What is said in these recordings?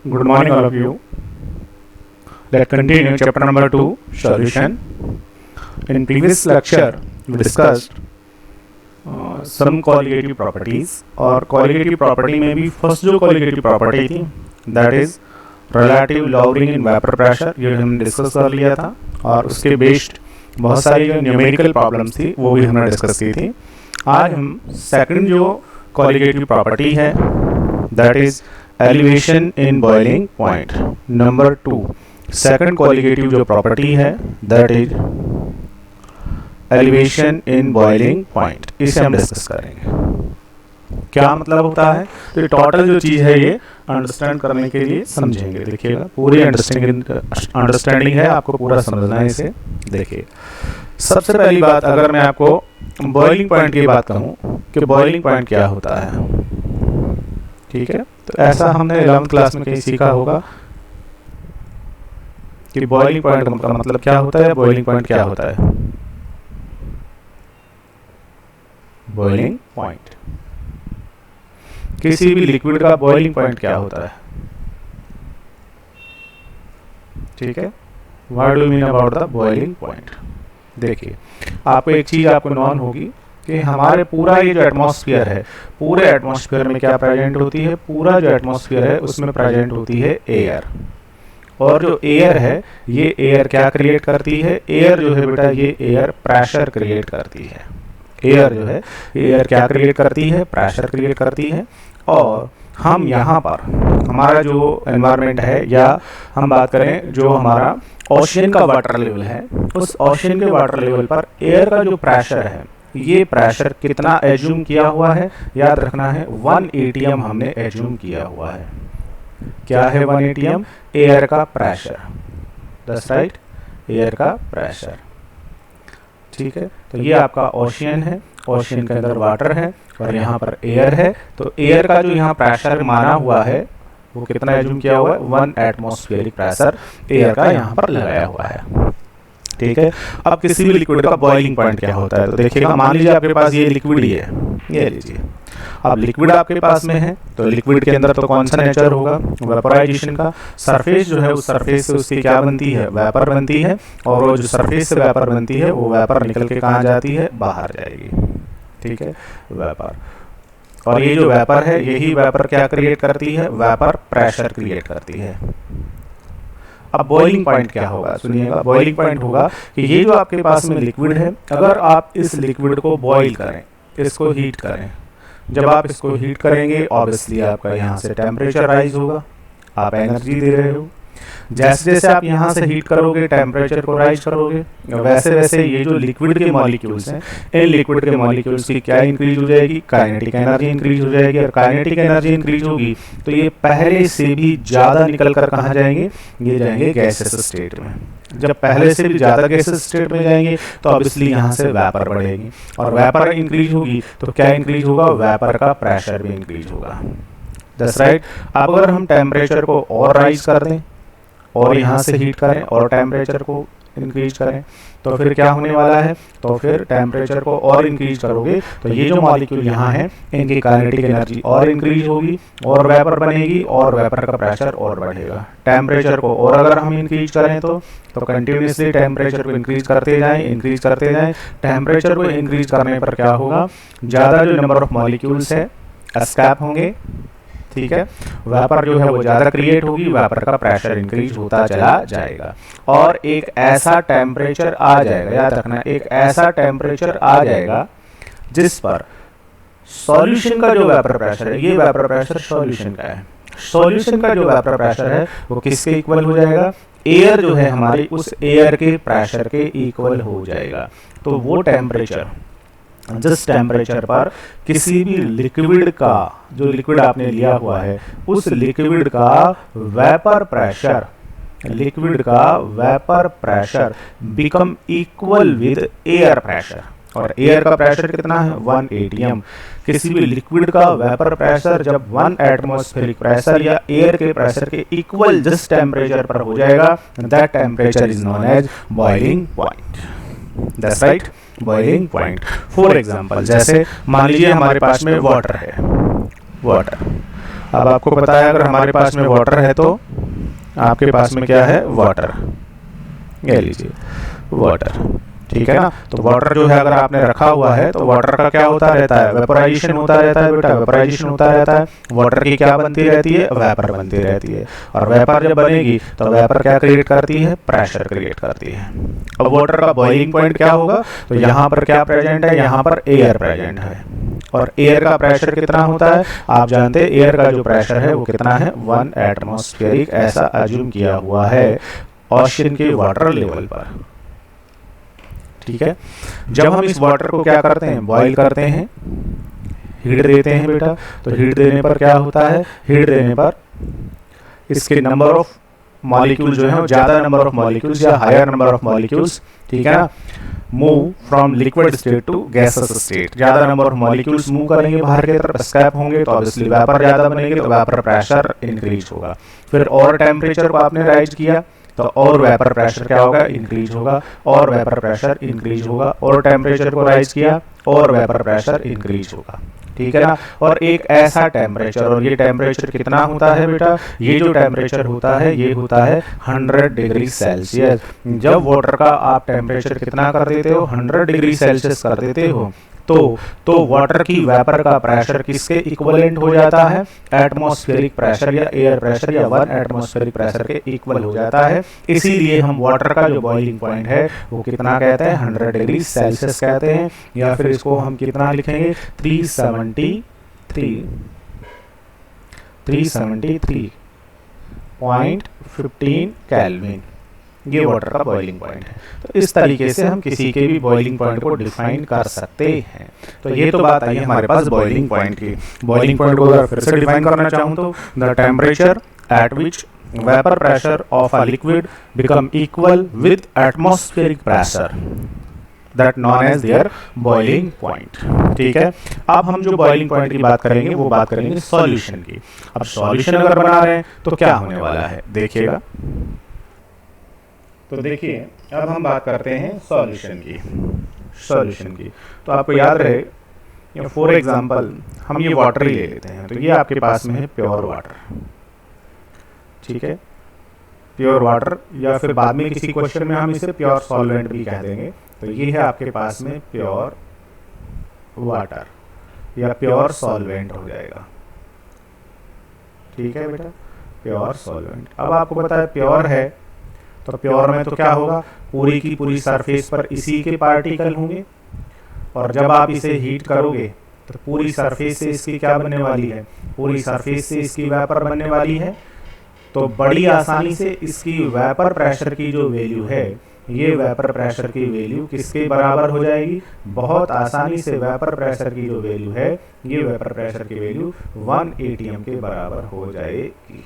Good morning, all of you. Let's continue chapter number 2, solution. In previous lecture, we discussed some colligative properties और colligative property में भी first जो colligative property थी that is relative lowering in vapor pressure, ये हमने discuss कर लिया था और उसके बेस्ड बहुत सारी जो न्यूमेरिकल प्रॉब्लम्स थी वो भी हमने डिस्कस की थी। आज हम सेकंड जो colligative property है that is elevation in boiling point, number 2 second colligative जो प्रॉपर्टी है that is elevation in boiling point, इसे हम डिस्कस करेंगे। क्या मतलब होता है, तो टोटल जो चीज़ है ये अंडरस्टैंड करने के लिए समझेंगे। देखिएगा पूरी अंडरस्टैंडिंग है, आपको पूरा समझना है इसे। देखिए सबसे पहली बात, अगर मैं आपको बॉइलिंग पॉइंट की बात कहूँ कि बॉइलिंग पॉइंट क्या होता है, ठीक है, तो ऐसा हमने 11th क्लास में कहीं सीखा होगा कि बॉइलिंग पॉइंट का मतलब क्या होता है, बॉइलिंग पॉइंट क्या होता है। बॉइलिंग पॉइंट, किसी भी लिक्विड का बॉइलिंग पॉइंट क्या होता है, ठीक है। What do mean about the boiling point. देखिए आपको एक चीज आपको नॉन होगी कि हमारे पूरा ये जो एटमॉस्फेयर है, पूरे एटमॉस्फेयर में क्या प्रेजेंट होती है, पूरा जो एटमॉस्फेयर है उसमें प्रेजेंट होती है एयर। और जो एयर है ये एयर क्या क्रिएट करती है, एयर जो है बेटा ये एयर प्रेशर क्रिएट करती है। एयर जो है एयर क्या क्रिएट करती है, प्रेशर क्रिएट करती है। और हम यहाँ पर हमारा जो एनवायरनमेंट है, या हम बात करें जो हमारा ओशियन का वाटर लेवल है, उस ओशियन के वाटर लेवल पर एयर का जो प्रेशर है, ये प्रेशर कितना एज्यूम किया हुआ है, याद रखना है 1 atm हमने एज्यूम किया हुआ है। क्या है 1 atm, एयर का प्रेशर, दैट्स राइट, एयर का प्रेशर, ठीक है। तो ये आपका ओशियन है, ओशियन के अंदर वाटर है और यहाँ पर एयर है। तो एयर का जो यहाँ प्रेशर माना हुआ है वो कितना एज्यूम किया हुआ है, 1 एटमॉस्फेरिक प्रेशर एयर का यहाँ पर लगाया हुआ है, ठीक है। अब किसी भी लिक्विड का बॉइलिंग पॉइंट क्या होता है, तो देखिएगा मान लीजिए आपके पास ये लिक्विड ही है, ये लीजिए। अब लिक्विड आपके पास में है तो लिक्विड के अंदर तो कौन सा नेचर होगा, वेपोराइजेशन का। सरफेस जो है उस सरफेस से उसकी क्या बनती है, वेपर बनती है। और वो जो सरफेस से वेपर बनती है वो वेपर निकल के कहाँ जाती है, बाहर जाएगी, ठीक है, वेपर। और ये जो वेपर है यही वेपर क्या क्रिएट करती है, वेपर प्रेशर क्रिएट करती है। अब बॉइलिंग पॉइंट क्या होगा, सुनिएगा। बॉइलिंग पॉइंट होगा कि ये जो आपके पास में लिक्विड है, अगर आप इस लिक्विड को बॉइल करें, इसको हीट करें, जब आप इसको हीट करेंगे ऑब्वियसली आपका यहाँ से टेम्परेचर राइज होगा, आप एनर्जी दे रहे हो। जैसे जैसे आप यहाँ से हीट करोगे, टेम्परेचर को राइज करोगे, वैसे वैसे ये जो लिक्विड के मॉलिक्यूल्स हैं, इन लिक्विड के मॉलिक्यूल्स की क्या इंक्रीज हो जाएगी, काइनेटिक एनर्जी इंक्रीज हो जाएगी। और काइनेटिक एनर्जी इंक्रीज होगी तो ये पहले से भी ज़्यादा निकल कर कहाँ जाएंगे, ये जाएंगे गैसेस स्टेट में। जब पहले से भी ज़्यादा गैसेस स्टेट में जाएंगे तो ऑब्वियसली यहाँ से वेपर बढ़ेगी, और वेपर इंक्रीज होगी तो क्या इंक्रीज होगा, वेपर का प्रेशर भी इंक्रीज होगा, दैट्स राइट। अब अगर हम टेम्परेचर को और राइज कर दें और यहाँ से हीट करें और टेम्परेचर को इंक्रीज करें तो फिर क्या होने वाला है, तो फिर टेम्परेचर को और इंक्रीज करोगे तो ये जो मॉलिक्यूल यहाँ है इनकी काइनेटिक एनर्जी और इंक्रीज होगी और वेपर बनेगी और वेपर का प्रेशर और बढ़ेगा। टेम्परेचर को और अगर हम इंक्रीज करें तो कंटिन्यूसली टेम्परेचर को इंक्रीज करते जाएं। टेम्परेचर को इंक्रीज करने पर क्या होगा, ज़्यादा जो नंबर ऑफ मॉलिक्यूल्स है एस्केप होंगे, ठीक है। वेपर जो है वो ज़्यादा क्रिएट होगी, वेपर का प्रेशर इंक्रीज होता चला जाएगा और एक ऐसा टेम्परेचर आ जाएगा, याद रखना, एक ऐसा टेम्परेचर आ जाएगा जिस पर सॉल्यूशन का जो वेपर प्रेशर है, ये वेपर प्रेशर सॉल्यूशन का है, सॉल्यूशन का जो वेपर प्रेशर है वो किसके इक्वल हो जाएगा, एयर जो है हमारी उस एयर के प्रेशर के इक्वल हो जाएगा। तो वो टेम्परेचर, जिस टेम्परेचर पर किसी भी लिक्विड का, जो लिक्विड आपने लिया हुआ है, उस लिक्विड का वेपर प्रेशर, लिक्विड का vapour pressure become equal with air pressure. और एयर का प्रेशर कितना है, 1 atm। किसी भी लिक्विड का वेपर प्रेशर जब 1 एटमॉस्फेरिक प्रेशर या एयर के प्रेशर के इक्वल जिस टेम्परेचर पर हो जाएगा, that temperature is known as boiling point, that's right, boiling point. For example, जैसे मान लीजिए हमारे पास में वाटर है, वाटर, अब आपको पता है अगर हमारे पास में वाटर है तो आपके पास में क्या है, वाटर, ये लीजिए वाटर, ठीक है ना। तो वाटर जो है अगर आपने रखा हुआ है तो वाटर का क्या होता रहता है, वेपोराइजेशन होता रहता है बेटा, वेपोराइजेशन होता रहता है। वाटर की क्या बनती रहती है, वेपर बनती रहती है। और वेपर जब बनेगी तो वेपर क्या क्रिएट करती है, प्रेशर क्रिएट करती है। अब वाटर का बॉइलिंग पॉइंट क्या होगा, तो यहाँ पर क्या प्रेजेंट है, यहाँ पर एयर प्रेजेंट है। और एयर का प्रेशर कितना होता है, आप जानते हैं एयर का जो प्रेशर है वो कितना है, 1 एटमॉस्फेरिक, ऐसा अज्यूम किया हुआ है ओशन के वाटर लेवल पर, ठीक है। जब हम इस वाटर को क्या करते हैं, बॉईल करते हैं, हीट देते हैं बेटा, तो हीट देने पर क्या होता है, हीट देने पर इसके नंबर ऑफ मॉलिक्यूल जो है, ज्यादा नंबर ऑफ मॉलिक्यूल्स या हायर नंबर ऑफ मॉलिक्यूल्स, ठीक है ना, move from liquid state to gases state. ज्यादा नंबर ऑफ मॉलिक्यूल्स मूव करेंगे बाहर की तरफ, एस्केप होंगे, तो ऑब्वियसली वेपर ज्यादा बनेंगे, तो वेपर प्रेशर इंक्रीज होगा। फिर और टेम्परेचर को आपने राइज किया तो और वेपर प्रेशर क्या होगा, इंक्रीज होगा, और वेपर प्रेशर इंक्रीज होगा, और टेम्परेचर को राइज किया और वेपर प्रेशर इंक्रीज होगा, ठीक है ना। और एक ऐसा टेम्परेचर, और ये टेम्परेचर कितना होता है बेटा, ये जो टेम्परेचर होता है ये होता है 100 डिग्री सेल्सियस। जब वाटर का आप टेम्परेचर कितना कर देते हो, 100 डिग्री सेल्सियस कर देते हो, तो वाटर की वेपर का प्रेशर किसके इक्विवेलेंट हो जाता है, एटमॉस्फेरिक प्रेशर या एयर प्रेशर या 1 एटमॉस्फेरिक प्रेशर के इक्वल हो जाता है। इसीलिए हम वाटर का जो बॉइलिंग पॉइंट है वो कितना कहते हैं, 100 डिग्री सेल्सियस कहते हैं, या फिर इसको हम कितना लिखेंगे, 373.15 केल्विन, ये वाटर का बॉइलिंग पॉइंट है। तो इस तरीके से हम किसी के भी बॉइलिंग पॉइंट को डिफाइन कर सकते हैं। तो ये तो बात आई हमारे पास बॉइलिंग पॉइंट की। बॉइलिंग पॉइंट को अगर फिर से डिफाइन करना चाहूँ तो the temperature at which vapour pressure of a liquid become equal with atmospheric pressure, that known as their boiling point, ठीक है। अब हम जो बॉइलिंग पॉइंट की बात करेंगे वो बात करेंगे सॉल्यूशन की। अब सॉल्यूशन अगर बना रहे हैं तो क्या होने वाला है, देखिएगा। तो देखिए अब हम बात करते हैं सॉल्यूशन की। तो आपको याद रहे, फॉर एग्जांपल हम ये वाटर ही ले लेते हैं, तो ये आपके पास में है प्योर वाटर, ठीक है, प्योर वाटर, या फिर बाद में किसी क्वेश्चन में हम इसे प्योर सॉल्वेंट भी कह देंगे। तो ये है आपके पास में प्योर वाटर या प्योर सॉल्वेंट हो जाएगा, ठीक है बेटा, प्योर सॉल्वेंट। अब आपको पता है प्योर है तो प्योर में तो क्या होगा, पूरी की पूरी सरफेस पर इसी के पार्टिकल होंगे, और जब आप इसे हीट करोगे तो पूरी सरफेस से इसकी क्या बनने वाली है, पूरी सरफेस से इसकी वेपर बनने वाली है। तो बड़ी आसानी से इसकी वेपर प्रेशर की जो वैल्यू है, ये वेपर प्रेशर की वैल्यू किसके बराबर हो जाएगी, बहुत आसानी से वेपर प्रेशर की जो वैल्यू है, ये वेपर प्रेशर की वैल्यू 1 atm के बराबर हो जाएगी।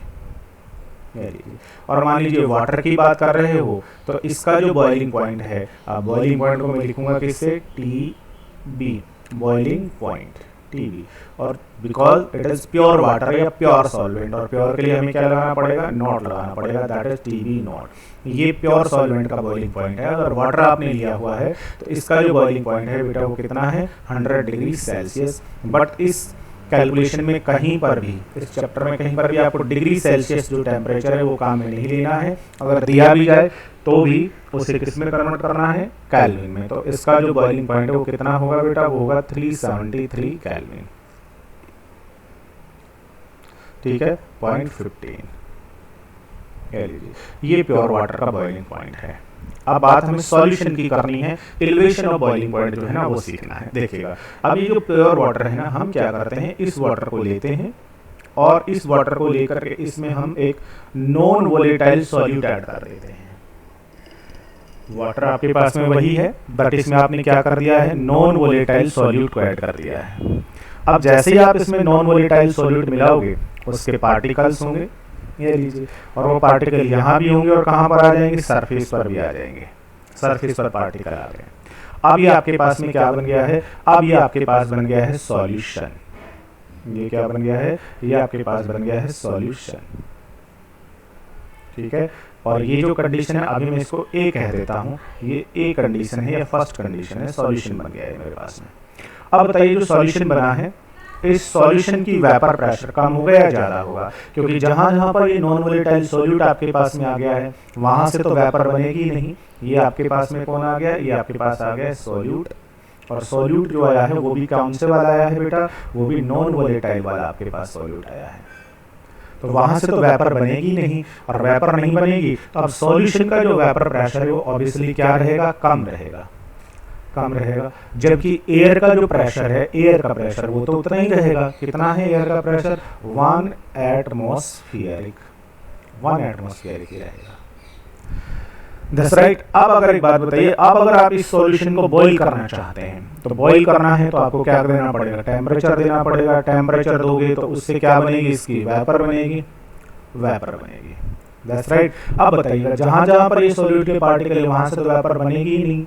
और मान लीजिए वाटर की बात कर रहे हो तो इसका जो बॉइलिंग पॉइंट है, बॉइलिंग पॉइंट को मैं लिखूंगा किससे, TB, बॉइलिंग पॉइंट TB, और because it is pure water या प्योर सॉल्वेंट, और प्योर के लिए हमें क्या लगाना पड़ेगा, नॉट लगाना पड़ेगा, दैट इज TB नॉट। ये प्योर सॉल्वेंट का बॉइलिंग पॉइंट है। अगर वाटर आपने लिया हुआ है तो इसका जो बॉइलिंग पॉइंट है बेटा वो कितना है, 100 डिग्री सेल्सियस। बट इस कैलकुलेशन में कहीं पर भी, इस चैप्टर में कहीं पर भी आपको डिग्री सेल्सियस जो टेम्परेचर है वो काम में नहीं लेना है। अगर दिया भी जाए तो भी उसे किस में कन्वर्ट करना है, केल्विन में। तो इसका जो बॉइलिंग पॉइंट है वो कितना होगा बेटा, वो होगा 373 केल्विन, ठीक है, 0.15 कह लीजिए। ये प्योर वाटर का बॉइलिंग पॉइंट है। अब बात हमें सॉल्यूशन की करनी है, एलिवेशन ऑफ बॉइलिंग पॉइंट जो है ना वो सीखना है। देखिएगा अब ये जो प्योर वाटर है ना, हम क्या करते हैं, इस वाटर को लेते हैं और इस वाटर को लेकर के इसमें हम एक नॉन वोलेटाइल सॉल्यूट ऐड कर देते हैं। वाटर आपके पास में वही है, बट इसमें आपने क्या कर दिया है, नॉन वोलेटाइल सॉल्यूट को ऐड कर दिया है। अब जैसे ही आप इसमें नॉन वोलेटाइल सॉल्यूट मिलाओगे उसके पार्टिकल्स होंगे, ये लीजिए, और वो पार्टिकल यहाँ भी होंगे और कहाँ पर आ जाएंगे, सरफेस पर भी आ जाएंगे, सरफेस पर पार्टिकल आ गए। अब ये आपके पास में क्या बन गया है, अब ये आपके पास बन गया है सॉल्यूशन। ये क्या बन गया है, ये आपके पास बन गया है सॉल्यूशन, ठीक है। और ये जो कंडीशन है अभी मैं इसको ए कह देता हूँ, ये ए कंडीशन है या फर्स्ट कंडीशन है, सॉल्यूशन बन गया है मेरे पास में। अब बताइए जो सॉल्यूशन बना है इस सॉल्यूशन की वेपर प्रेशर कम होगा या ज़्यादा होगा, क्योंकि जहाँ जहाँ पर ये नॉन वोलेटाइल सॉल्यूट आपके पास में आ गया है वहाँ से तो वेपर बनेगी नहीं। ये आपके पास में कौन आ गया, ये आपके पास आ गया सॉल्यूट, और सॉल्यूट जो आया है वो भी कौन से वाला आया है बेटा, वो भी नॉन वोलेटाइल वाला आपके पास सॉल्यूट आया है। तो वहाँ से तो वेपर बनेगी नहीं, और वेपर नहीं बनेगी तो अब सॉल्यूशन का जो वेपर प्रेशर है वो ऑब्वियसली क्या रहेगा, कम रहेगा, कम रहेगा। जबकि एयर का जो प्रेशर है, एयर का प्रेशर वो तो उतना ही रहेगा। कितना है एयर का प्रेशर, 1 एटमॉस्फेरिक, 1 एटमॉस्फेरिक ही रहेगा। That's right. अब अगर एक बात बताइए, अब अगर आप इस सॉल्यूशन को बॉईल करना चाहते हैं, तो बॉईल करना है तो आपको क्या देना पड़ेगा, टेम्परेचर देना पड़ेगा। टेम्परेचर दोगे तो उससे क्या बनेगी, इसकी वेपर बनेगी, वेपर बनेगी। That's right. अब बताइएगा जहाँ जहाँ पर ये सॉल्यूट के पार्टिकल है वहाँ से तो वेपर बनेगी ही नहीं।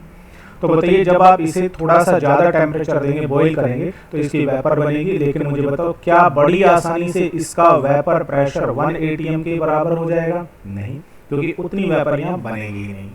तो बताइए जब आप इसे थोड़ा सा ज़्यादा टेम्परेचर देंगे, बॉईल करेंगे तो इसकी वेपर बनेगी। लेकिन मुझे बताओ क्या बड़ी आसानी से इसका वेपर प्रेशर 1 atm के बराबर हो जाएगा, नहीं, क्योंकि उतनी वेपर यहाँ बनेगी ही नहीं।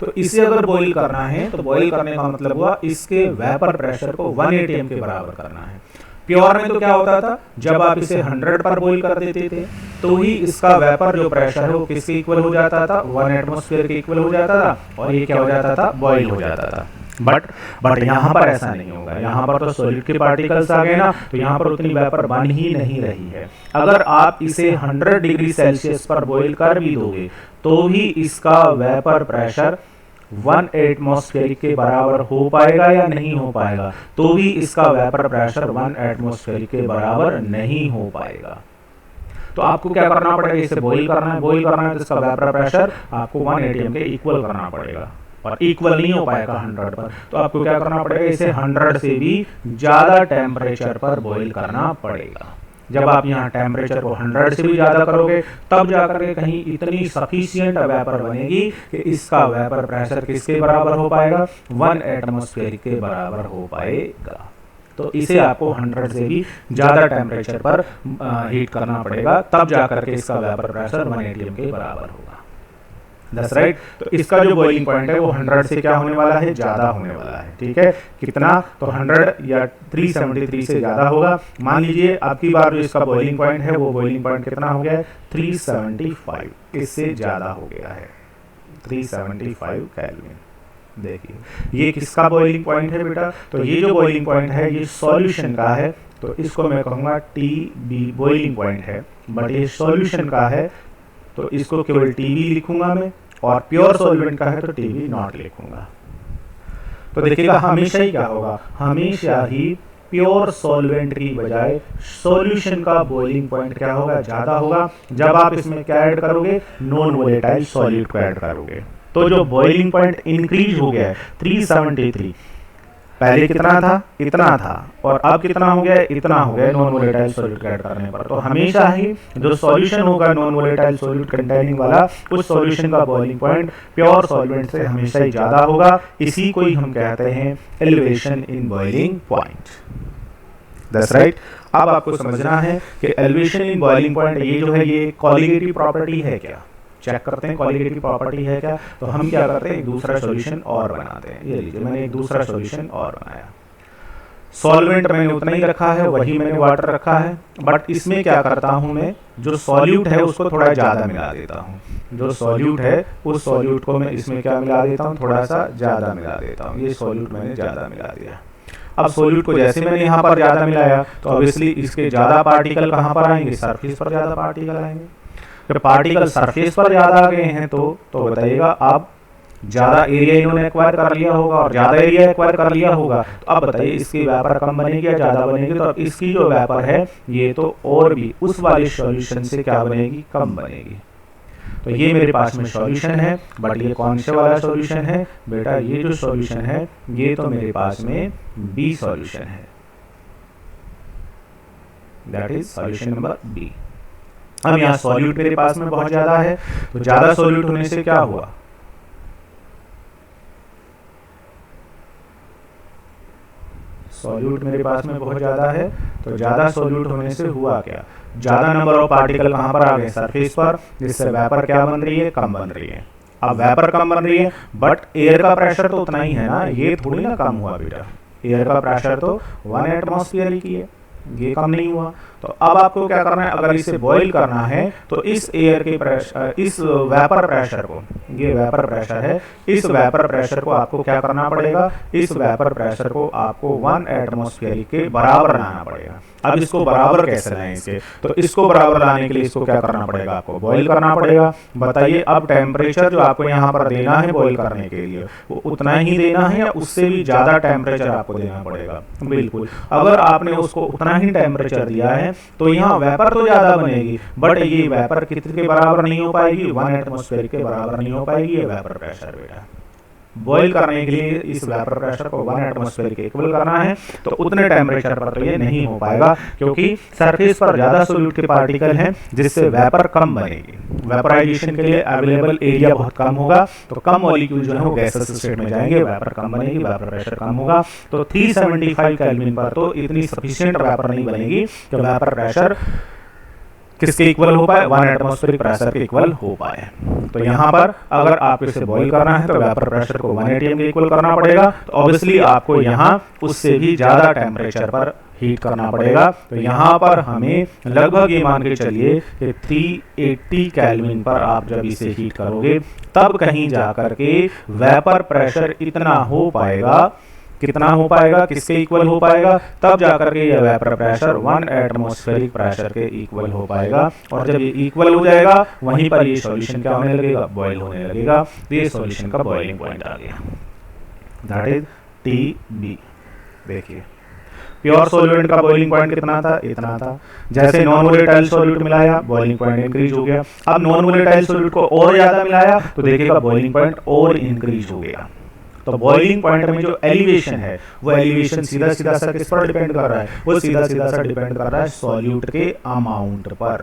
तो इसे अगर बॉईल करना है तो बॉईल करने का मतलब हुआ इसके वेपर प्रेशर को 1 atm के बराबर करना है। प्योर में तो क्या होता था, जब आप इसे 100 पर बॉईल कर देते थे तो ही इसका वेपर जो प्रेशर है वो किसके इक्वल हो जाता था, 1 एटमॉस्फेयर के इक्वल हो जाता था, और ये क्या हो जाता था, बॉईल हो जाता था। बट यहाँ पर ऐसा नहीं होगा। यहाँ पर तो सॉलिड के पार्टिकल्स आ गए ना, तो यहाँ पर उतनी वेपर बन ही नहीं रही है। अगर आप इसे 100 डिग्री सेल्सियस पर बॉईल कर भी दोगे तो ही इसका वेपर प्रेशर 1 एटमॉस्फेरिक के बराबर हो पाएगा या नहीं हो पाएगा, तो भी इसका वेपर प्रेशर 1 एटमॉस्फेरिक के बराबर नहीं हो पाएगा। तो आपको क्या करना पड़ेगा, इसे बॉईल करना है, बॉईल करना है तो इसका वेपर प्रेशर आपको 1 atm के इक्वल करना पड़ेगा, और इक्वल नहीं हो पाएगा 100 पर। तो आपको क्या करना पड़ेगा, इसे 100 से भी ज़्यादा टेम्परेचर पर बॉईल करना पड़ेगा। जब आप यहाँ टेम्परेचर को 100 से भी ज़्यादा करोगे तब जाकर के कहीं इतनी सफिशिएंट वेपर बनेगी कि इसका वेपर प्रेशर किसके बराबर हो पाएगा, 1 एटमॉस्फेयर के बराबर हो पाएगा। तो इसे आपको 100 से भी ज़्यादा टेम्परेचर पर हीट करना पड़ेगा, तब जाकर के इसका वेपर प्रेशर 1 atm के बराबर होगा। That's right. तो इसका जो बॉइलिंग पॉइंट है वो 100 से क्या होने वाला है, ज़्यादा होने वाला है। ठीक है, कितना, तो 100 या 373 से ज़्यादा होगा। मान लीजिए आपकी बार जो इसका बॉइलिंग पॉइंट है वो बॉइलिंग पॉइंट कितना हो गया है, 375, इससे ज़्यादा हो गया है, 375 केल्विन। देखिए ये किसका बॉइलिंग पॉइंट है बेटा, तो ये जो बॉइलिंग पॉइंट है ये सॉल्यूशन का है, तो इसको मैं कहूँगा TB बॉइलिंग पॉइंट है। बट ये सॉल्यूशन का है तो इसको केवल TB लिखूंगा मैं, और प्योर सॉल्वेंट का है तो TB नॉट लिखूंगा। तो देखिएगा हमेशा ही क्या होगा, हमेशा ही प्योर सॉल्वेंट की बजाय सॉल्यूशन का बॉइलिंग पॉइंट क्या होगा, ज़्यादा होगा। जब आप इसमें क्या ऐड करोगे, नॉन वोलेटाइल सॉल्यूट को ऐड करोगे। तो जो बॉइलिंग पॉइंट इंक्रीज हो गया है 373, पहले कितना था, इतना था, और अब कितना हो गया, इतना हो गया नॉन वोलेटाइल सॉल्यूट ऐड करने पर। तो हमेशा ही जो सॉल्यूशन होगा नॉन वोलेटाइल सॉल्यूट कंटेनिंग वाला, उस सॉल्यूशन का बॉइलिंग पॉइंट प्योर सॉल्वेंट से हमेशा ही ज़्यादा होगा। इसी को ही हम कहते हैं elevation in boiling point. That's right. अब आपको समझना है कि एलिवेशन इन बॉइलिंग पॉइंट ये जो है ये कॉलिगेटिव प्रॉपर्टी है क्या, चेक करते हैं कॉलिगेटिव प्रॉपर्टी है क्या। तो हम क्या करते हैं, एक दूसरा सॉल्यूशन और बनाते हैं। ये लीजिए मैंने एक दूसरा सॉल्यूशन और बनाया, सॉल्वेंट मैंने उतना ही रखा है, वही मैंने वाटर रखा है, बट इसमें क्या करता हूँ मैं, जो सॉल्यूट है उसको थोड़ा ज़्यादा मिला देता हूँ। जो सॉल्यूट है उस सॉल्यूट को मैं इसमें क्या मिला देता हूँ, थोड़ा सा ज़्यादा मिला देता हूँ। ये सॉल्यूट मैंने ज़्यादा मिला दिया। अब सॉल्यूट को जैसे मैंने यहाँ पर ज़्यादा मिलाया तो ऑब्वियसली इसके ज़्यादा पार्टिकल कहाँ पर आएंगे, सरफेस पर ज़्यादा पार्टिकल आएंगे। जब पार्टिकल सरफेस पर ज़्यादा आ गए हैं तो बताइएगा अब ज़्यादा एरिया इन्होंने एक्वायर कर लिया होगा, और ज़्यादा एरिया एक्वायर कर लिया होगा तो अब बताइए इसकी वेपर कम बनेगी या ज़्यादा बनेगी। तो अब इसकी जो वेपर है ये तो और भी उस वाले सॉल्यूशन से क्या बनेगी, कम बनेगी। तो ये मेरे पास में सॉल्यूशन है, बट ये कौन से वाला सॉल्यूशन है बेटा, ये जो सॉल्यूशन है ये तो मेरे पास में B सॉल्यूशन है, that is solution number B। अब यहाँ सॉल्यूट मेरे पास में बहुत ज्यादा है, तो ज्यादा सॉल्यूट होने से क्या हुआ, सॉल्यूट मेरे पास में बहुत ज्यादा है, तो ज्यादा सॉल्यूट होने से हुआ क्या, ज्यादा नंबर ऑफ पार्टिकल कहाँ पर आ गए, सरफेस पर, जिससे वेपर क्या बन रही है, कम बन रही है। अब वेपर कम बन रही है बट एयर का प्रेशर तो उतना ही है ना, ये थोड़ी ना कम हुआ बेटा। एयर का प्रेशर तो 1 एटमॉस्फेयर ही की है, ये कम नहीं हुआ। तो अब आपको क्या करना है, अगर इसे बॉईल करना है तो इस एयर के प्रेशर, इस वेपर प्रेशर को, ये वेपर प्रेशर है, इस वेपर प्रेशर को आपको क्या करना पड़ेगा, इस वेपर प्रेशर को आपको 1 एटमॉस्फेयर के बराबर लाना पड़ेगा। अब इसको बराबर कैसे लाएं इसके, तो इसको बराबर लाने के लिए इसको क्या करना पड़ेगा, आपको बॉईल करना पड़ेगा। बताइए अब टेम्परेचर जो आपको यहाँ पर देना है बॉईल करने के लिए वो उतना ही देना है या उससे भी ज़्यादा टेम्परेचर आपको देना पड़ेगा? बिल्कुल, अगर आपने उसको उतना ही टेम्परेचर दिया है तो यहाँ वेपर तो ज्यादा बनेगी, बट ये वेपर कितने के बराबर नहीं हो पाएगी, 1 एटमॉस्फेयर के बराबर नहीं हो पाएगी ये वेपर प्रेशर बेटा। बॉईल करने के लिए इस वेपर प्रेशर को 1 एटमॉस्फेयर के इक्वल करना है, तो उतने टेम्परेचर पर तो ये नहीं हो पाएगा, क्योंकि सरफेस पर ज्यादा सोल्यूट के पार्टिकल हैं जिससे वेपर कम बनेगी। वेपराइजेशन के लिए अवेलेबल एरिया बहुत कम होगा, तो कम मॉलिक्यूल जो है वो गैसेस स्टेट में जाएंगे, वेपर कम बनेगी, वेपर प्रेशर कम होगा। तो 375 केल्विन पर तो इतनी सफिशिएंट वेपर नहीं बनेगी कि वेपर प्रेशर किसके इक्वल हो पाए, 1 एटमॉस्फेरिक प्रेशर के इक्वल हो पाए। तो यहाँ पर अगर आप इसे बॉईल करना है तो वेपर प्रेशर को 1 atm के इक्वल करना पड़ेगा, तो ऑब्वियसली आपको यहाँ उससे भी ज़्यादा टेम्परेचर पर हीट करना पड़ेगा। तो यहाँ पर हमें लगभग ये मान के चलिए कि 380 केल्विन पर आप जब इसे हीट करोगे तब कहीं जाकर के वेपर प्रेशर इतना हो पाएगा, कितना हो पाएगा, किसके इक्वल हो पाएगा, तब जाकर के यह वेपर प्रेशर 1 एटमॉस्फेरिक प्रेशर के इक्वल हो पाएगा। और जब ये इक्वल हो जाएगा वहीं पर ये सॉल्यूशन क्या होने लगेगा, बॉईल होने लगेगा। तो ये सॉल्यूशन का बॉइलिंग पॉइंट आ गया, दैट इज TB। देखिए प्योर सॉल्वेंट का बॉइलिंग पॉइंट कितना था, इतना था। जैसे नॉन वोलेटाइल सॉल्यूट मिलाया बॉइलिंग पॉइंट इंक्रीज हो गया। अब नॉन वोलेटाइल सॉल्यूट को और ज्यादा मिलाया तो देखिएगा बॉइलिंग पॉइंट और इंक्रीज हो गया। तो बॉइलिंग पॉइंट में जो एलिवेशन है वो एलिवेशन सीधा सीधा सा किस पर डिपेंड कर रहा है, वो सीधा सीधा सा डिपेंड कर रहा है सॉल्यूट के अमाउंट पर।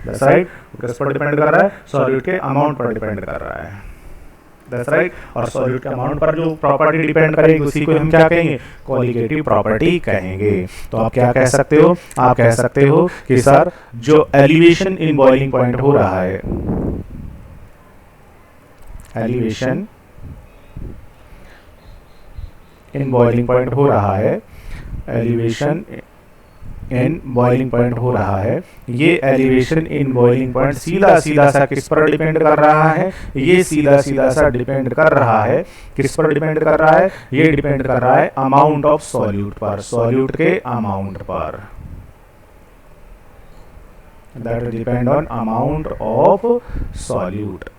दैट्स राइट, किस पर डिपेंड कर रहा है, सॉल्यूट के अमाउंट पर डिपेंड कर रहा है। दैट्स राइट, और सॉल्यूट के अमाउंट पर जो प्रॉपर्टी डिपेंड करेगी उसी को हम क्या कहेंगे, कोलिगेटिव प्रॉपर्टी कहेंगे। तो आप क्या कह सकते हो, आप कह सकते हो कि सर जो एलिवेशन इन बॉइलिंग पॉइंट हो रहा है, एलिवेशन इन बॉइलिंग पॉइंट हो रहा है, एलिवेशन इन बॉइलिंग पॉइंट हो रहा है, ये एलिवेशन इन बॉइलिंग पॉइंट सीधा सीधा सा किस पर डिपेंड कर रहा है, ये सीधा सीधा सा डिपेंड कर रहा है, किस पर डिपेंड कर रहा है, ये डिपेंड कर रहा है अमाउंट ऑफ सॉल्यूट पर, सॉल्यूट के अमाउंट पर। That depend on amount of solute,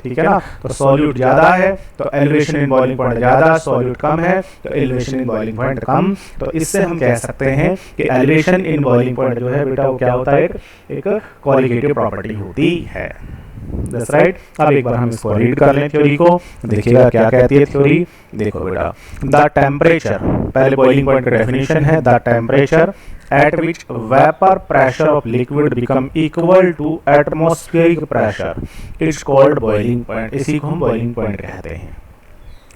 ठीक है ना। तो सॉल्यूट ज्यादा है तो एलिवेशन इन बॉइलिंग पॉइंट ज्यादा, सॉल्यूट कम है तो एलिवेशन इन बॉइलिंग पॉइंट कम। तो इससे हम कह सकते हैं कि एलिवेशन इन बॉइलिंग पॉइंट जो है बेटा वो क्या होता है, एक कोलिगेटिव प्रॉपर्टी होती है। That's right. अब एक बार हम इसको रीड कर लें थ्योरी को, देखिएगा क्या कहती है थ्योरी। देखो बेटा, द टेम्परेचर, पहले बॉइलिंग पॉइंट का डेफिनेशन है, the temperature at which vapor pressure of liquid become equal to atmospheric pressure it's called boiling point। इसी को हम boiling point कहते हैं।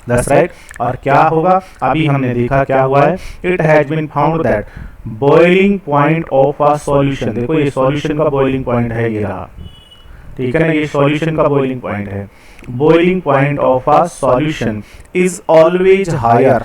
That's right। और क्या होगा, अभी हमने देखा क्या हुआ है, it has been found that boiling point of a solution, देखो ये solution का boiling point है, ये रहा, ठीक है ना, ये solution का boiling point है। boiling point of a solution is always higher,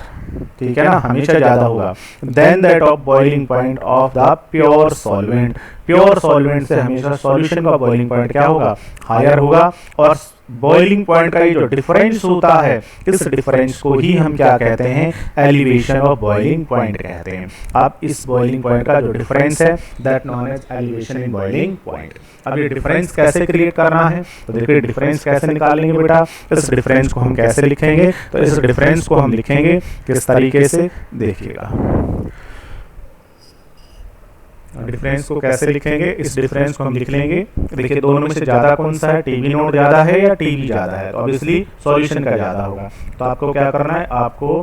ठीक है ना, हमेशा ज्यादा होगा, then that of boiling point of the pure solvent. Pure solvent से हमेशा सॉल्यूशन का बॉइलिंग पॉइंट क्या होगा, हायर होगा। और बॉइलिंग पॉइंट का ये जो डिफरेंस होता है, इस डिफरेंस को ही हम क्या कहते हैं, एलिवेशन ऑफ बॉइलिंग पॉइंट कहते हैं। अब इस बॉइलिंग पॉइंट का जो डिफरेंस है that known as elevation in boiling point. अब ये डिफरेंस कैसे क्रिएट करना है, तो देखिए डिफरेंस कैसे निकालेंगे बेटा, इस डिफरेंस को हम कैसे लिखेंगे, तो इस डिफरेंस को हम लिखेंगे किस तरीके से, देखिएगा डिफरेंस को कैसे लिखेंगे, इस डिफरेंस को हम लिख लेंगे, देखिए दोनों में से ज्यादा कौन सा है, टीबी नोट ज्यादा है या टीबी ज्यादा है, तो ऑब्वियसली सॉल्यूशन का ज्यादा होगा। तो आपको क्या करना है, आपको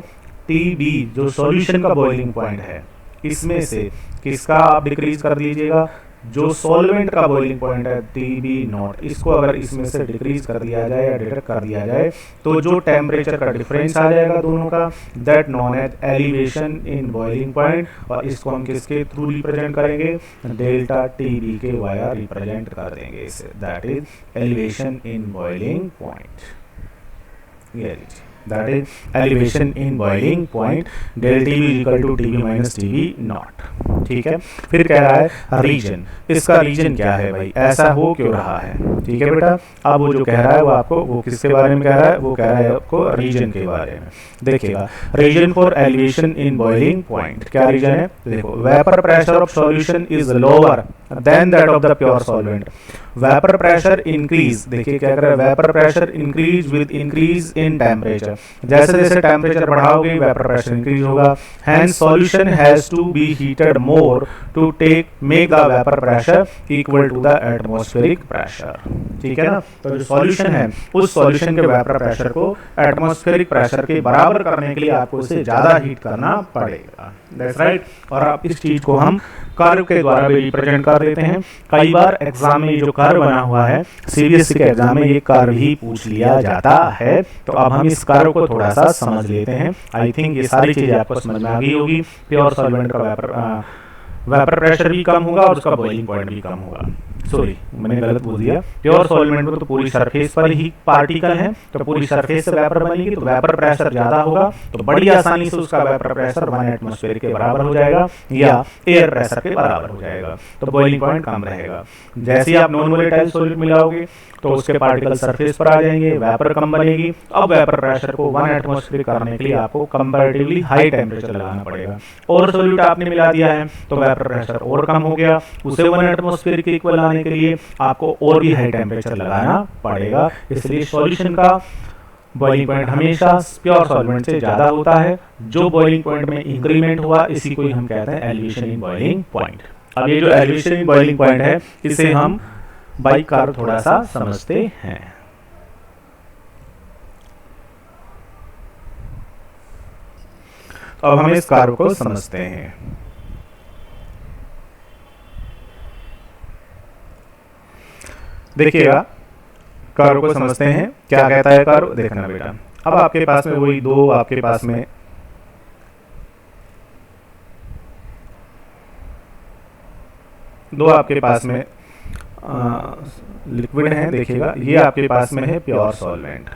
टीबी जो सॉल्यूशन का बॉइलिंग पॉइंट है इसमें से किसका आप डिक्रीज कर दीजिएगा, जो सॉल्वेंट का बॉइलिंग पॉइंट है टीबी नॉट, इसको अगर इसमें से डिक्रीज कर दिया जाए या डिडक्ट कर दिया जाए तो जो टेम्परेचर का डिफरेंस आ जाएगा दोनों का, that known as elevation in boiling point. और इसको हम किसके थ्रू रिप्रेजेंट करेंगे, डेल्टा टीबी के वाया रिप्रेजेंट कर देंगे इसे, that is elevation in boiling point. ये लीजिए that is elevation in boiling point del T B equal to T B minus T B naught. ठीक है, फिर कह रहा है रीजन, इसका रीजन क्या है भाई, ऐसा हो क्यों रहा है। ठीक है बेटा, अब वो जो कह रहा है वो आपको वो किसके बारे में कह रहा है, वो कह रहा है आपको रीजन के बारे में। देखिएगा, reason for elevation in boiling point, क्या रीजन है, देखो vapour pressure of solution is lower than that of the pure solvent. Vapour pressure increase, देखिए क्या कर रहा है, vapour pressure increase with increase in temperature, जैसे जैसे टेम्परेचर बढ़ाओगे वेपर प्रेशर इंक्रीज होगा। Hence solution has to be heated more to take make the vapour pressure equal to the atmospheric pressure. ठीक है ना, तो जो सॉल्यूशन है उस सॉल्यूशन के वेपर प्रेशर को एटमॉस्फेरिक प्रेशर के बराबर करने के लिए आपको उसे ज्यादा हीट करना पड़ेगा। That's right. और आप इस चीज को हम कर्व के द्वारा भी रिप्रेजेंट कर देते हैं। कई बार एग्जाम में ये जो कर्व बना हुआ है सीबीएसई के एग्जाम में ये कर्व ही पूछ लिया जाता है। तो अब हम इस कर्व को थोड़ा सा समझ लेते हैं। आई थिंक ये सारी चीजें आपको समझ में आ गई होगी। प्योर सॉल्वेंट का वेपर प्रेशर भी कम होगा और उसका बॉइलिंग पॉइंट भी कम होगा। सॉरी, मैंने गलत बोल दिया। प्योर सॉल्वेंट में तो पूरी सरफेस पर ही पार्टिकल है, तो पूरी सरफेस से वेपर बनेगी, तो वेपर प्रेशर ज्यादा होगा, तो बड़ी आसानी से उसका वेपर प्रेशर 1 एटमॉस्फेयर के बराबर हो जाएगा या एयर प्रेशर के बराबर हो जाएगा, तो बॉइलिंग पॉइंट कम रहेगा। जैसे ही आप नॉन वोलेटाइल सॉल्यूट मिलाओगे तो उसके पार्टिकल सरफेस पर आ जाएंगे, वेपर कम बनेगी। अब वेपर प्रेशर को 1 एटमॉस्फेयर करने के लिए आपको कंपैरेटिवली हाई टेम्परेचर लगाना पड़ेगा। और सॉल्यूट आपने मिला दिया है तो वेपर प्रेशर और कम हो गया, उसे 1 एटमॉस्फेयर के इक्वल लाने के लिए आपको और भी हाई टेम्परेचर लगाना पड़ेगा। इसलिए सॉल्यूशन का बॉइलिंग पॉइंट हमेशा प्योर सॉल्वेंट से ज्यादा होता है। जो बॉइलिंग पॉइंट में इंक्रीमेंट हुआ इसी को हम कहते हैं एलिवेशन इन बॉइलिंग पॉइंट। अब ये जो एलिवेशन इन बॉइलिंग पॉइंट है इसे हम बाई कर्व थोड़ा सा समझते हैं। तो अब हम इस कर्व को समझते हैं। देखिएगा, कर्व को समझते हैं। क्या कहता है कर्व, देखना बेटा। अब आपके पास में वही दो आपके पास में लिक्विड है। देखिएगा, ये आपके पास में है pure solvent,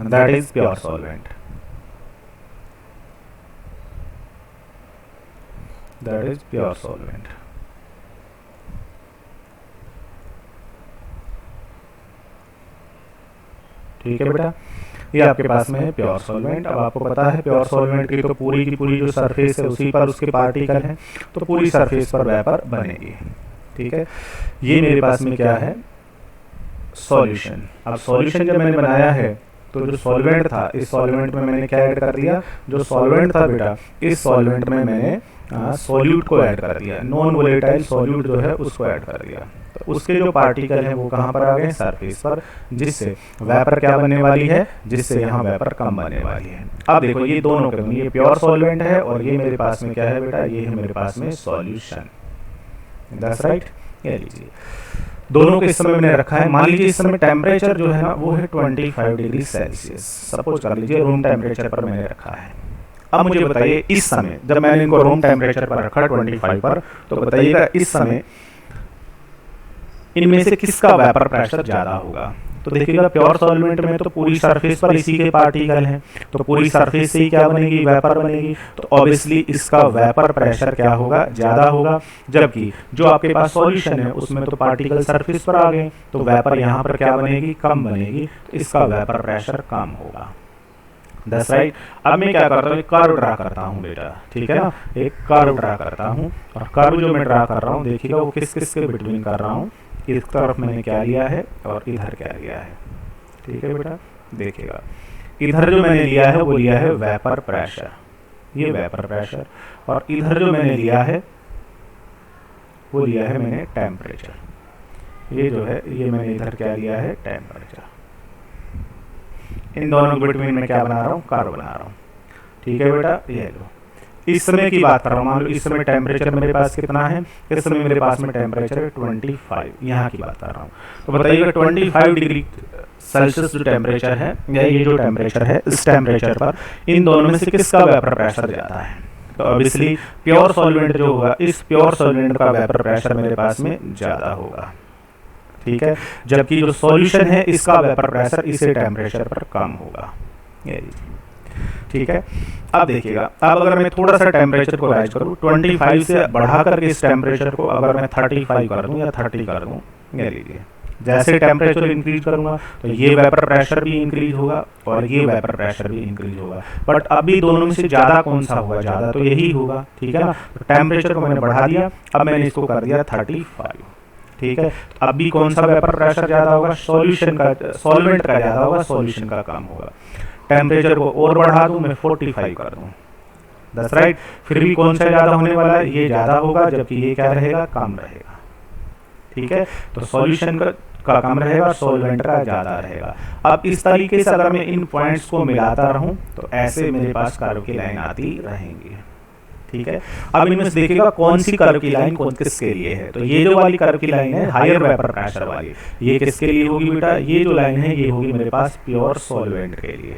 that is pure solvent, that is pure solvent. ठीक है बेटा, ये आपके पास में है प्योर सॉल्वेंट। अब आपको पता है प्योर सॉल्वेंट की तो पूरी की पूरी जो सरफेस है उसी पर उसके पार्टिकल हैं, तो पूरी सरफेस पर वेपर बनेगी। ठीक है, ये मेरे पास में क्या है, सॉल्यूशन। अब सॉल्यूशन जब मैंने बनाया है तो जो सॉल्वेंट था इस सॉल्वेंट में मैंने क्या ऐड कर दिया, जो सॉल्वेंट था बेटा इस सॉल्वेंट में मैंने सॉल्यूट को ऐड कर दिया, नॉन वोलेटाइल सॉल्यूट जो है उसको ऐड कर दिया। तो उसके जो पार्टिकल हैं वो कहाँ पर आ गए, सरफेस पर, जिससे वेपर क्या बनने वाली है, जिससे यहाँ वेपर कम बनने वाली है। अब देखो ये दोनों के ये प्योर सॉल्वेंट है और ये मेरे पास में क्या है बेटा, ये है मेरे पास में सॉल्यूशन। That's right. ये लीजिए, दोनों को इस समय मैंने रखा है। मान लीजिए इस समय टेम्परेचर जो है ना वो है 25 डिग्री सेल्सियस, सपोज कर लीजिए रूम टेम्परेचर पर मैंने रखा है। अब मुझे बताइए इस समय जब मैंने इनको रूम टेम्परेचर पर रखा 25 पर, तो बताइएगा इस समय इनमें से किसका वेपर प्रेशर ज्यादा होगा। तो देखिएगा प्योर सॉल्वेंट में तो पूरी सरफेस पर इसी के पार्टिकल हैं, तो पूरी सरफेस से ही क्या बनेगी, वेपर बनेगी। तो ऑब्वियसली इसका वेपर प्रेशर क्या होगा, ज्यादा होगा। जबकि जो आपके पास सॉल्यूशन है उसमें तो पार्टिकल सरफेस पर आ गए, तो वेपर यहाँ पर क्या बनेगी, कम बनेगी, तो इसका वेपर प्रेशर कम होगा। That's right. अब मैं क्या करता हूँ, कर्व ड्रा करता हूँ बेटा, ठीक है ना, एक कर्व ड्रा करता हूँ। और कर्व जो मैं ड्रा कर रहा हूँ देखिएगा वो किस किस के बिटवीन कर रहा हूँ, इस तरफ मैंने क्या लिया है और इधर क्या लिया है। ठीक है बेटा, देखिएगा इधर जो मैंने लिया है वो लिया है वेपर प्रेशर, ये वेपर प्रेशर, और इधर जो मैंने लिया है वो लिया है मैंने टेम्परेचर। ये जो है ये मैंने इधर क्या लिया है, टेम्परेचर। इन दोनों के बिटवीन में क्या बना रहा हूँ, कर्व बना रहा हूँ। ठीक है बेटा, ये लो इस समय की बात कर रहा हूँ। मान लो इस समय टेम्परेचर मेरे पास कितना है, इस समय मेरे पास में टेम्परेचर है 25, यहाँ की बात कर रहा हूँ। तो बताइएगा 25 डिग्री सेल्सियस जो टेम्परेचर है या ये जो टेम्परेचर है, इस टेम्परेचर पर इन दोनों में से किसका वेपर प्रेशर ज़्यादा है। तो ऑब्वियसली प्योर सॉल्वेंट जो होगा, इस प्योर सॉल्वेंट का वेपर प्रेशर मेरे पास में ज़्यादा होगा। ठीक है, जबकि जो सॉल्यूशन है इसका वेपर प्रेशर इसी टेम्परेचर पर कम होगा। ये ठीक है। अब देखिएगा, अब अगर मैं थोड़ा सा टेम्परेचर को राइज करूँ 25 से बढ़ा करके इस टेम्परेचर को अगर मैं 35 कर दूँ या 30 कर दूँ, ये लीजिए जैसे टेम्परेचर इंक्रीज करूंगा तो ये वेपर प्रेशर भी इंक्रीज होगा और ये वेपर प्रेशर भी इंक्रीज होगा। बट अभी दोनों में से ज़्यादा कौन सा होगा, ज़्यादा तो यही होगा, ठीक है ना। तो टेम्परेचर को मैंने बढ़ा दिया, अब मैंने इसको कर दिया 35, ठीक है। तो अभी कौन सा वेपर प्रेशर ज़्यादा होगा, सॉल्यूशन का, सॉल्वेंट का ज़्यादा होगा, सॉल्यूशन का कम होगा। टेम्परेचर को और बढ़ा दूं मैं 45 कर दूं, दैट्स राइट। फिर भी कौन सा ज़्यादा होने वाला है, ये ज़्यादा होगा, जबकि ये क्या रहेगा, कम रहेगा, ठीक है। तो सॉल्यूशन का कम रहेगा और सॉल्वेंट का ज़्यादा रहेगा। अब इस तरीके से अगर मैं इन पॉइंट्स को मिलाता रहूं तो ऐसे मेरे पास कर्व की लाइन आती रहेंगी, ठीक है। अब इनमें से देखिएगा कौन सी कर्व की लाइन कौन किसके लिए है। तो ये जो वाली कर्व की लाइन है हायर वेपर प्रेशर वाली, ये किसके लिए होगी बेटा, ये जो लाइन है ये होगी मेरे पास प्योर सॉल्वेंट के लिए।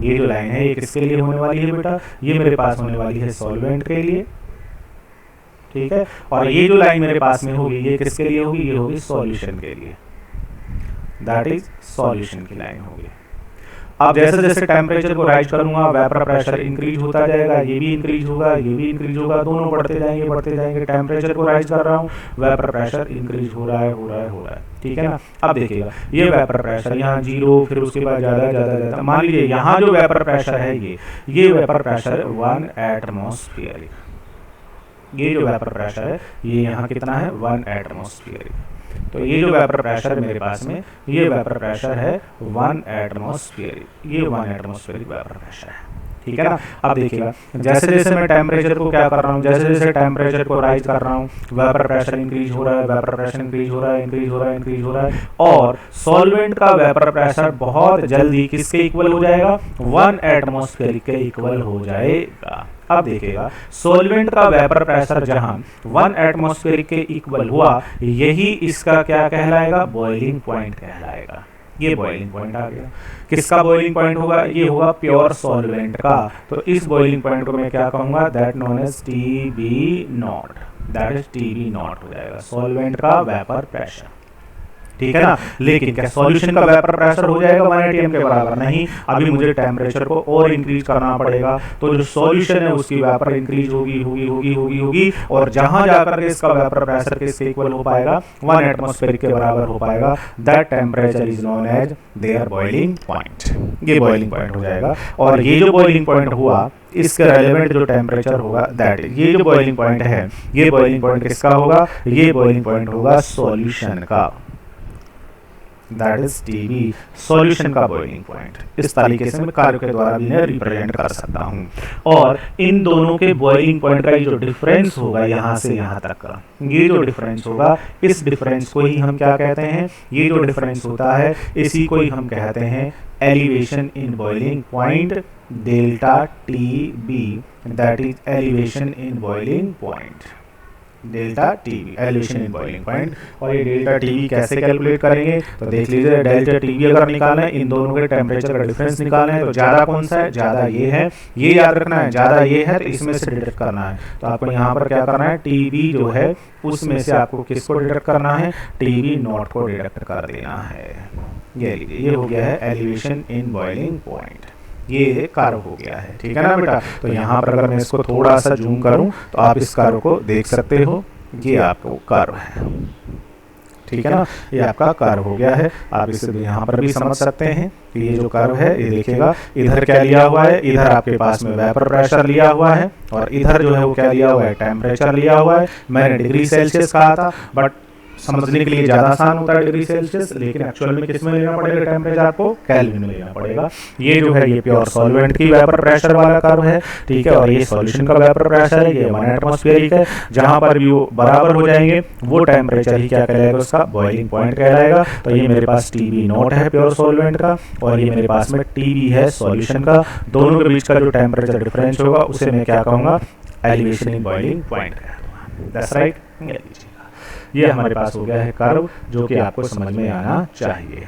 ये जो लाइन है ये किसके लिए होने वाली है बेटा, ये मेरे पास होने वाली है सॉल्वेंट के लिए, ठीक है। और ये जो लाइन मेरे पास में होगी ये किसके लिए होगी, ये होगी सॉल्यूशन के लिए, दैट इज सॉल्यूशन की लाइन होगी। अब जैसे जैसे टेम्परेचर को राइज करूंगा वेपर प्रेशर इंक्रीज होता जाएगा, ये भी इंक्रीज होगा, ये भी इंक्रीज होगा, दोनों बढ़ते जाएंगे। टेम्परेचर को राइज कर रहा हूँ, वेपर प्रेशर इंक्रीज हो रहा है, ठीक है ना। अब देखिएगा ये वेपर प्रेशर यहाँ 0, फिर उसके बाद ज़्यादा, मान लीजिए यहाँ जो वेपर प्रेशर है ये वेपर प्रेशर 1 एटमॉस्फेयर, ये जो वेपर प्रेशर है ये यहाँ कितना है 1 एटमॉस्फेयर। तो ये जो वेपर प्रेशर मेरे पास में ये वेपर प्रेशर है 1 एटमॉस्फेयर, ये 1 एटमॉस्फेयर वेपर प्रेशर है, ठीक है ना। अब देखिएगा जैसे जैसे मैं टेम्परेचर को क्या कर रहा हूँ, जैसे जैसे टेम्परेचर को राइज कर रहा हूँ वेपर प्रेशर इंक्रीज हो रहा है, वेपर प्रेशर इंक्रीज हो रहा है और सॉल्वेंट का वेपर प्रेशर बहुत जल्दी किसके इक्वल हो जाएगा, 1 एटमॉस्फेयर के इक्वल हो जाएगा। अब देखिएगा सॉल्वेंट का वेपर प्रेशर जहां 1 एटमॉस्फेयर के इक्वल हुआ यही इसका क्या कहलाएगा, बॉइलिंग पॉइंट कहलाएगा। ये बॉइलिंग पॉइंट आ गया। किसका बॉइलिंग पॉइंट होगा, ये होगा प्योर सॉल्वेंट का। तो इस बॉइलिंग पॉइंट को मैं क्या कहूंगा, that known as TB naught, that is TB naught हो जाएगा, सॉल्वेंट का वेपर प्रेशर, ठीक है ना। लेकिन क्या सॉल्यूशन का वेपर प्रेशर हो जाएगा 1 atm के बराबर, नहीं, अभी मुझे टेम्परेचर को और इंक्रीज करना पड़ेगा। तो जो सॉल्यूशन है उसकी वेपर इंक्रीज होगी और जहां जाकर के इसका वेपर प्रेशर किसके इक्वल हो पाएगा, 1 एटमॉस्फेयर के बराबर हो पाएगा। That temperature is known as their boiling point, ये बॉइलिंग पॉइंट हो जाएगा। और ये जो बॉइलिंग पॉइंट हुआ इसका रेलेवेंट जो टेम्परेचर होगा दैट ये जो बॉइलिंग पॉइंट है ये बॉइलिंग पॉइंट किसका होगा, ये बॉइलिंग पॉइंट होगा सॉल्यूशन का, दैट इज टीबी, सॉल्यूशन का बॉइलिंग पॉइंट। इस तरीके से मैं कार्य के द्वारा भी इन्हें रिप्रेजेंट कर सकता हूँ। और इन दोनों के बॉइलिंग पॉइंट का ये जो डिफरेंस होगा यहाँ से यहाँ तक का, ये जो डिफरेंस होगा इस डिफरेंस को ही हम क्या कहते हैं, ये जो डिफरेंस होता है इसी को ही हम कहते हैं elevation in boiling point, delta T B, that is elevation in boiling point, delta TB, elevation in boiling point. और ये डेल्टा टीवी कैसे कैलकुलेट करेंगे, तो देख लीजिए डेल्टा टीवी अगर निकालना है इन दोनों के टेम्परेचर का डिफरेंस निकालना है तो ज़्यादा कौन सा है, ज़्यादा ये है, ये याद रखना है, ज़्यादा ये है तो इसमें से डिडक्ट करना है। तो आपको यहाँ पर क्या करना है, टीवी जो है उसमें से आपको किसको डिडक्ट करना है, टीवी नॉट को डिडक्ट कर देना है। ये लीजिए ये हो गया है एलिवेशन इन बॉइलिंग पॉइंट, ये कर्व हो गया है, ठीक है ना बेटा। तो यहाँ पर अगर मैं इसको थोड़ा सा जूम करूँ तो आप इस कर्व को देख सकते हो, ये आपको कर्व है, ठीक है ना, ये आपका कर्व हो गया है। आप इसे यहाँ पर भी समझ सकते हैं कि ये जो कर्व है ये देखिएगा इधर क्या लिया हुआ है, इधर आपके पास में वेपर प्रेशर लिया हुआ है और इधर जो है वो क्या लिया हुआ है, टेम्परेचर लिया हुआ है। मैंने डिग्री सेल्सियस कहा था बट समझने के लिए ज़्यादा आसान होता है डिग्री सेल्सियस, लेकिन एक्चुअल में किस में लेना पड़ेगा टेम्परेचर, आपको केल्विन में लेना पड़ेगा। ये जो है ये प्योर सॉल्वेंट की वेपर प्रेशर वाला कर्व है, ठीक है। और ये सॉल्यूशन का वेपर प्रेशर है, ये 1 एटमॉस्फेरिक है। जहां पर भी वो बराबर हो जाएंगे वो टेम्परेचर ही क्या कहलाएगा, उसका बॉइलिंग पॉइंट कहलाएगा। तो ये मेरे पास टीबी नॉट है प्योर सॉल्वेंट का और ये मेरे पास में टीबी है सॉल्यूशन का। दोनों के बीच का जो टेम्परेचर डिफरेंस होगा उसे मैं क्या कहूँगा, एलिवेशन इन बॉइलिंग पॉइंट कहूँगा, दैट्स राइट। ये हमारे पास हो गया है कर्व जो कि आपको समझ में आना चाहिए,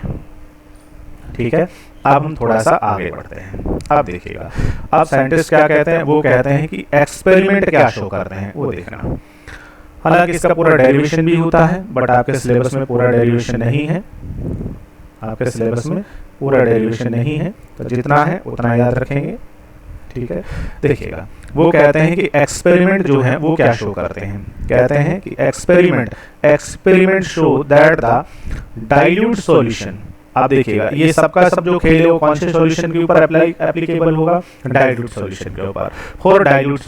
ठीक है। अब हम थोड़ा सा आगे बढ़ते हैं। अब देखिएगा अब साइंटिस्ट क्या कहते हैं, वो कहते हैं कि एक्सपेरिमेंट क्या शो करते हैं वो देखना। हालांकि इसका पूरा डेरिवेशन भी होता है बट आपके सिलेबस में पूरा डेरिवेशन नहीं है, आपके सिलेबस में पूरा डेरिवेशन नहीं है, तो जितना है उतना याद रखेंगे, ठीक है। देखिएगा, वो कहते हैं कि एक्सपेरिमेंट जो है वो क्या शो करते हैं, कहते हैं कि experiment show that the dilute solution. आप देखिएगा ये सबका सब जो खेल है वो कौन से सॉल्यूशन के ऊपर एप्लीकेबल होगा, डाइल्यूट सॉल्यूशन के ऊपर। फॉर डाइल्यूट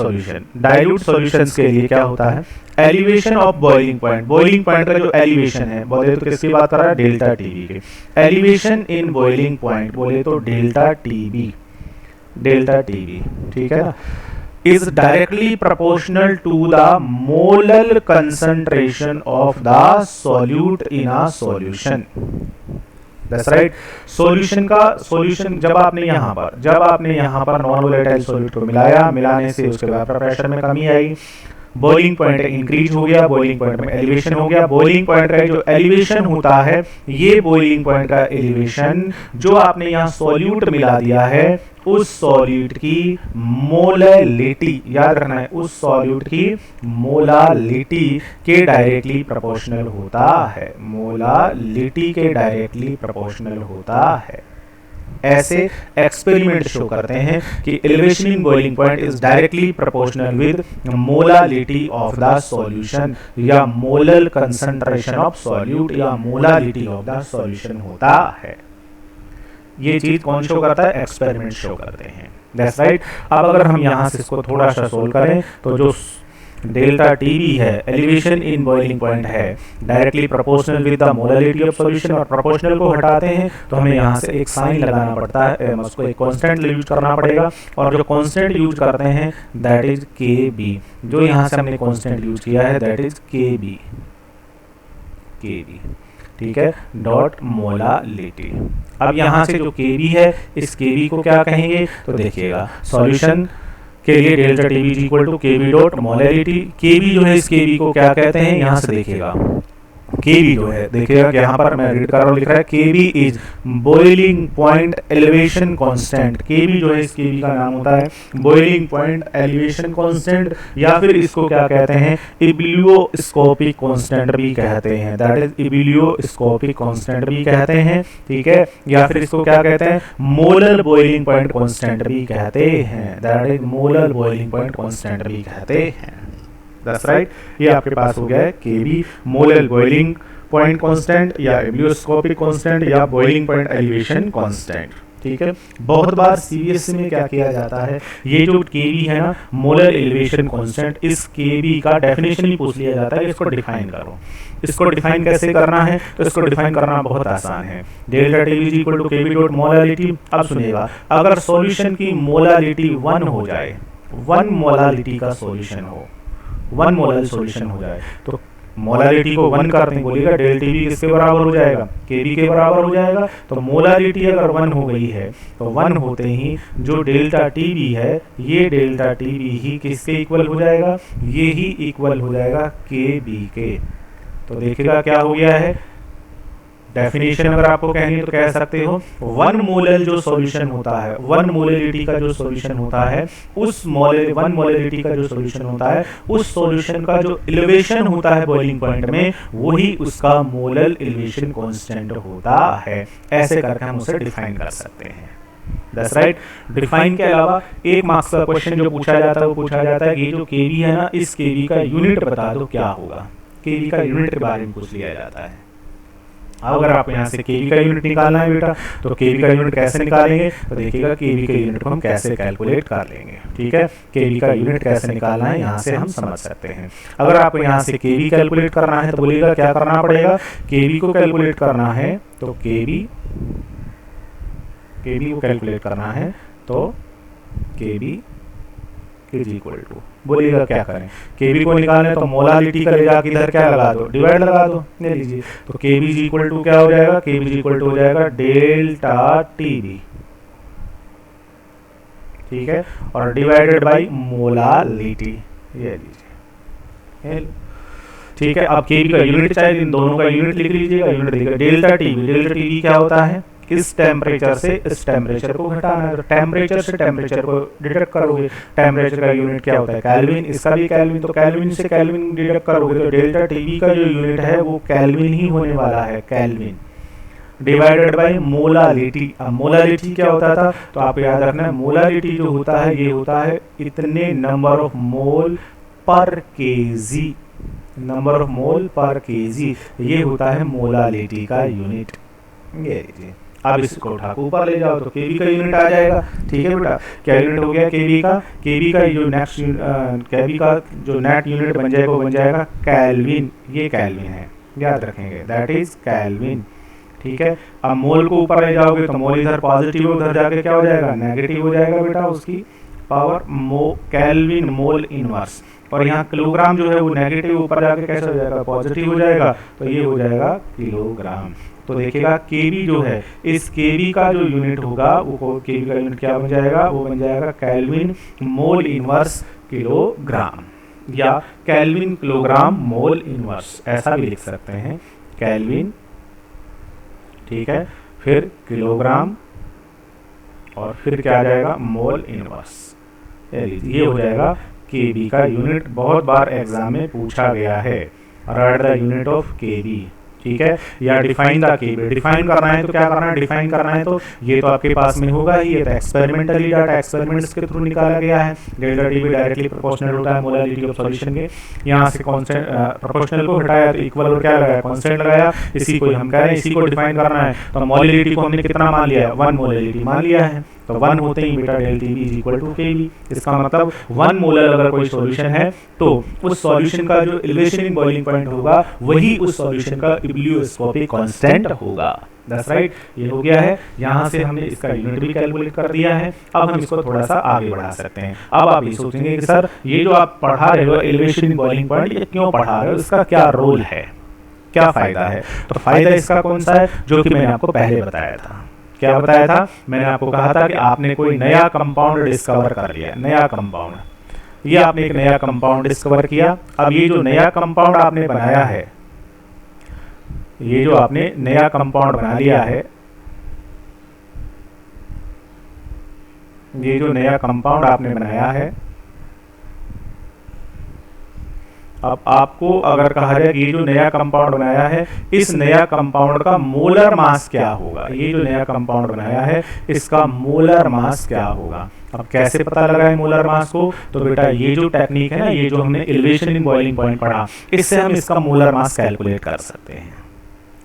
सॉल्यूशंस के लिए क्या होता है, एलिवेशन ऑफ बॉइलिंग पॉइंट का जो एलिवेशन है, बोले तो किसकी बात कर रहा है, डेल्टा टीबी के। एलिवेशन इन बॉइलिंग पॉइंट बोले तो डेल्टा टीबी, ठीक है ना, is directly proportional to the molar concentration of the solute in a solution. That's right. Solution जब आपने यहाँ पर नॉन वोलेटाइल सॉल्यूट को मिलाने से उसके बाद प्रेशर में कमी आई, बॉइलिंग पॉइंट इंक्रीज हो गया, बॉइलिंग पॉइंट में एलिवेशन हो गया। बॉइलिंग पॉइंट का जो एलिवेशन होता है, ये बॉइलिंग पॉइंट का एलिवेशन जो आपने यहाँ सॉल्यूट मिला दिया है, उस सॉल्यूट की मोलालिटी, याद रखना है, उस सॉल्यूट की मोलालिटी के डायरेक्टली प्रोपोर्शनल होता है, मोलालिटी के डायरेक्टली प्रोपोर्शनल होता है। ऐसे एक्सपेरिमेंट शो करते हैं कि elevation in boiling point is directly proportional with molality of the solution, या मोलर कंसंट्रेशन ऑफ सॉल्यूट, या मोलालिटी ऑफ द सॉल्यूशन होता है। ये चीज कौन शो करता है, एक्सपेरिमेंट शो करते हैं। That's right. अब अगर हम यहाँ से इसको थोड़ा सा सोल्व करें तो जो डेल्टा टीबी है, एलिवेशन इन बॉइलिंग पॉइंट है, directly proportional with the molality of solution, और प्रोपोर्शनल को हटाते हैं तो हमें यहाँ से एक साइन लगाना पड़ता है, उसको एक कांस्टेंट यूज करना पड़ेगा, और जो कांस्टेंट यूज करते हैं दैट इज के बी। जो यहाँ से हमने कांस्टेंट यूज किया है दैट इज के बी, ठीक है, डॉट मोलालिटी। अब यहाँ से जो के बी है, इस के बी को क्या कहेंगे, तो देखिएगा सॉल्यूशन के लिए delta TB is equal to KB dot molality. Kb जो है, इस केबी को क्या कहते हैं, यहाँ से देखिएगा केबी जो है, देखिएगा कि यहाँ पर मैं रीड कर रहा हूँ, लिख रहा है Kb is boiling point elevation constant. Kb जो है, इस केबी का नाम होता है बॉइलिंग पॉइंट एलिवेशन कांस्टेंट, या फिर इसको क्या कहते हैं, इबिलियोस्कोपिक कांस्टेंट भी कहते हैं, दैट इज इबिलियोस्कोपिक कांस्टेंट भी कहते हैं, ठीक है। या फिर इसको क्या कहते हैं, मोलर बॉइलिंग पॉइंट कांस्टेंट भी कहते हैं, that is molar boiling point constant भी कहते हैं। That's right. ये आपके पास हो गया है केबी, मोलर बॉइलिंग पॉइंट कांस्टेंट, या एबिलियोस्कोपिक कांस्टेंट, या बॉइलिंग पॉइंट एलिवेशन कांस्टेंट, ठीक है। बहुत बार सीबीएसई में क्या किया जाता है, ये जो केबी है ना, मोलर एलिवेशन कांस्टेंट, इस केबी का डेफिनेशन ही पूछ लिया जाता है, इसको डिफाइन करो। इसको डिफाइन कैसे करना है, तो इसको डिफाइन करना बहुत आसान है, delta TB is equal to KB dot molality. अब सुनिएगा, अगर सॉल्यूशन की मोलालिटी 1 हो जाए, 1 मोलालिटी का सॉल्यूशन हो, 1 मोलर सॉल्यूशन हो जाए, तो मोलालिटी को 1 करते हैं, बोलिएगा डेल टीबी किसके बराबर हो जाएगा, केबी के बराबर हो जाएगा। तो मोलालिटी अगर 1 हो गई है, तो 1 होते ही जो डेल्टा टीबी है, ये डेल्टा टीबी ही किसके इक्वल हो जाएगा, ये ही इक्वल हो जाएगा केबी के। तो देखिएगा क्या हो गया है, डेफिनेशन अगर आपको कहनी है तो कह सकते हो 1 मोलर जो सॉल्यूशन होता है, 1 मोलरिटी का जो सॉल्यूशन होता है, उस 1 मोलरिटी का जो सॉल्यूशन होता है, उस सॉल्यूशन का जो एलिवेशन होता है बॉइलिंग पॉइंट में, वही उसका मोलर एलिवेशन कांस्टेंट होता है। ऐसे करके हम उसे डिफाइन कर सकते हैं। That's right. डिफाइन के अलावा एक मार्क्स का क्वेश्चन जो पूछा जाता है, वो पूछा जाता है कि जो केबी है ना, इस केबी का यूनिट बता दो क्या होगा। केबी का यूनिट के बारे में पूछ लिया जाता है। अगर आपको यहाँ से केबी का यूनिट निकालना है बेटा, तो केबी का यूनिट कैसे निकालेंगे, तो देखिएगा केबी के यूनिट को हम कैसे कैलकुलेट कर लेंगे, ठीक है। केबी का यूनिट कैसे निकालना है यहाँ से हम समझ सकते हैं। अगर आपको यहाँ से केबी कैलकुलेट करना है तो बोलिएगा क्या करना पड़ेगा, केबी को कैलकुलेट करना है तो केबी को कैलकुलेट करना है तो केबी इज इक्वल टू, बोलिएगा क्या करें, केबी को निकालना है तो मोलालिटी का ले जाके इधर क्या लगा दो, डिवाइड लगा दो, ले लीजिए। तो केबी इज इक्वल टू क्या हो जाएगा, केबी इज इक्वल टू हो जाएगा डेल्टा टीबी, ठीक है, और डिवाइडेड बाय मोलालिटी, ये लीजिए, ठीक है। अब केबी का यूनिट चाहिए, इन दोनों का यूनिट लिख लीजिएगा। यूनिट लिखिएगा डेल्टा टीबी क्या होता है, इस टेम्परेचर से इस टेम्परेचर को घटाना है, तो टेम्परेचर से टेम्परेचर को डिडक्ट करोगे। टेम्परेचर का यूनिट क्या होता है, केल्विन, इसका भी केल्विन, तो केल्विन से केल्विन डिडक्ट करोगे तो डेल्टा टीबी का जो यूनिट है वो केल्विन ही होने वाला है, केल्विन। Divided by molality. अब मोलालिटी क्या होता था, तो आप याद रखना है मोलालिटी जो होता है ये होता है इतने नंबर ऑफ मोल पर केजी, नंबर ऑफ मोल पर केजी, ये होता है मोलालिटी का यूनिट। ये लीजिए, अब इसको उठा के ऊपर ले जाओ तो केबी का यूनिट आ जाएगा। ठीक है बेटा, क्या यूनिट हो गया केबी का, केबी का जो नेक्स्ट केबी का जो नेट यूनिट बन जाएगा वो बन जाएगा केल्विन। ये केल्विन है, याद रखेंगे, दैट इज केल्विन। ठीक है, अब मोल को ऊपर ले जाओगे तो मोल इधर पॉजिटिव, उधर जाके क्या हो जाएगा, नेगेटिव हो जाएगा बेटा, उसकी पावर केल्विन मोल इनवर्स। और यहाँ किलोग्राम जो है वो नेगेटिव ऊपर जाके कैसे हो जाएगा, पॉजिटिव हो जाएगा, तो ये हो जाएगा किलोग्राम। तो देखिएगा केबी जो है, इस केबी का जो यूनिट होगा वो केबी का यूनिट क्या बन जाएगा, वो बन जाएगा केल्विन मोल इनवर्स किलोग्राम, या केल्विन किलोग्राम मोल इनवर्स, ऐसा भी लिख सकते हैं, केल्विन। ठीक है, फिर किलोग्राम और फिर क्या आ जाएगा, मोल इनवर्स। ये हो जाएगा केबी का यूनिट। बहुत बार एग्जाम में पूछा गया है, राइट द यूनिट ऑफ केबी। ठीक है, या डिफाइन द केबी, डिफाइन करना है तो क्या करना है, डिफाइन करना है तो ये तो आपके पास में होगा ही, ये तो एक्सपेरिमेंटली डाटा एक्सपेरिमेंट्स के थ्रू निकाला गया है। डेल्टा टीबी डायरेक्टली प्रोपोर्शनल होता है मोलालिटी ऑफ सॉल्यूशन के, यहाँ से कांस्टेंट प्रोपोर्शनल को हटाया तो इक्वल और क्या लगाया, कांस्टेंट लगाया, इसी को हम कह रहे हैं, इसी को डिफाइन करना है। तो मोलालिटी को हमने कितना मान लिया है, 1 मोलालिटी मान लिया है, तो 1 होते ही बेटा del Tb is equal to Kb. इसका मतलब 1 मोलर अगर कोई सॉल्यूशन है तो उस सॉल्यूशन का जो एलिवेशन इन बॉइलिंग पॉइंट होगा वही उस सॉल्यूशन का इब्लियोस्कोपिक कांस्टेंट होगा। दैट्स राइट, ये हो गया है। यहाँ से हमने इसका यूनिट भी कैलकुलेट कर दिया है। अब हम इसको थोड़ा सा आगे बढ़ा सकते हैं। अब आप ये सोचेंगे कि सर ये जो आप पढ़ा रहे हो एलिवेशन इन बॉइलिंग पॉइंट, ये क्यों पढ़ा रहे हो, इसका क्या रोल है, क्या फायदा है। तो फायदा इसका कौन सा है, जो कि मैंने आपको पहले बताया था। क्या बताया था, मैंने आपको कहा था कि आपने कोई नया कंपाउंड डिस्कवर कर लिया, नया कंपाउंड, ये आपने एक नया कंपाउंड डिस्कवर किया। अब ये जो नया कंपाउंड आपने बनाया है, ये जो आपने नया कंपाउंड बना लिया है, ये जो नया कंपाउंड आपने बनाया है, अब आपको अगर कहा जाए कि ये जो नया कंपाउंड बनाया है, इस नया कंपाउंड का मोलर मास क्या होगा, ये जो नया कंपाउंड बनाया है इसका मोलर मास क्या होगा। अब कैसे पता लगाए मोलर मास को, तो बेटा ये जो टेक्निक है ना, ये जो हमने एलिवेशन इन बॉइलिंग पॉइंट पढ़ा, इससे हम इसका मोलर मास कैलकुलेट कर सकते हैं।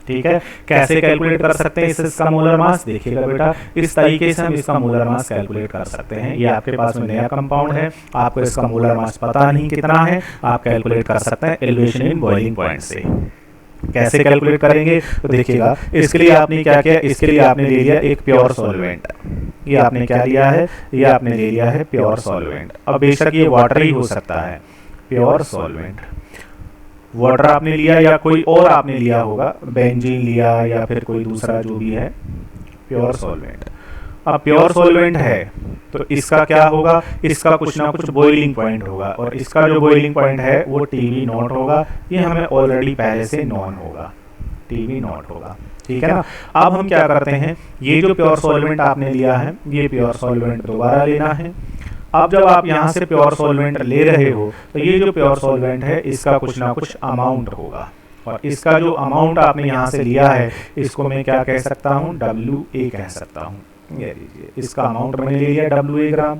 ठीक है, कैसे कैलकुलेट कर सकते हैं इसका मोलर मास, देखिएगा बेटा, इस तरीके से हम इसका मोलर मास कैलकुलेट कर सकते हैं। ये आपके पास में नया कंपाउंड है, आपको इसका मोलर मास पता नहीं कितना है, आप कैलकुलेट कर सकते हैं एलिवेशन इन बॉइलिंग पॉइंट से। कैसे कैलकुलेट करेंगे, तो देखिएगा, इसके लिए आपने क्या किया, इसके लिए आपने ले लिया एक प्योर सॉल्वेंट। ये आपने क्या लिया है, ये आपने ले लिया है प्योर सॉल्वेंट। अब बेशक ये वाटर ही हो सकता है, प्योर सॉल्वेंट, वाटर आपने लिया या कोई और आपने लिया होगा, बेंजीन लिया या फिर कोई दूसरा जो भी है, प्योर सॉल्वेंट। अब प्योर सॉल्वेंट है तो इसका क्या होगा, इसका कुछ ना कुछ बॉइलिंग पॉइंट होगा, और इसका जो बॉइलिंग पॉइंट है वो टीवी नॉट होगा। ये हमें ऑलरेडी पहले से नॉन होगा, टीवी नॉट होगा। ठीक है ना। अब हम क्या करते हैं, ये जो प्योर सॉल्वेंट आपने लिया है, ये प्योर सॉल्वेंट दोबारा लेना है। अब जब आप यहाँ से प्योर सॉल्वेंट ले रहे हो तो ये जो प्योर सॉल्वेंट है इसका कुछ ना कुछ अमाउंट होगा, और इसका जो अमाउंट आपने यहाँ से लिया है इसको मैं क्या कह सकता हूँ, WA कह सकता हूँ। ये लीजिए, इसका अमाउंट मैंने ले लिया WA ग्राम।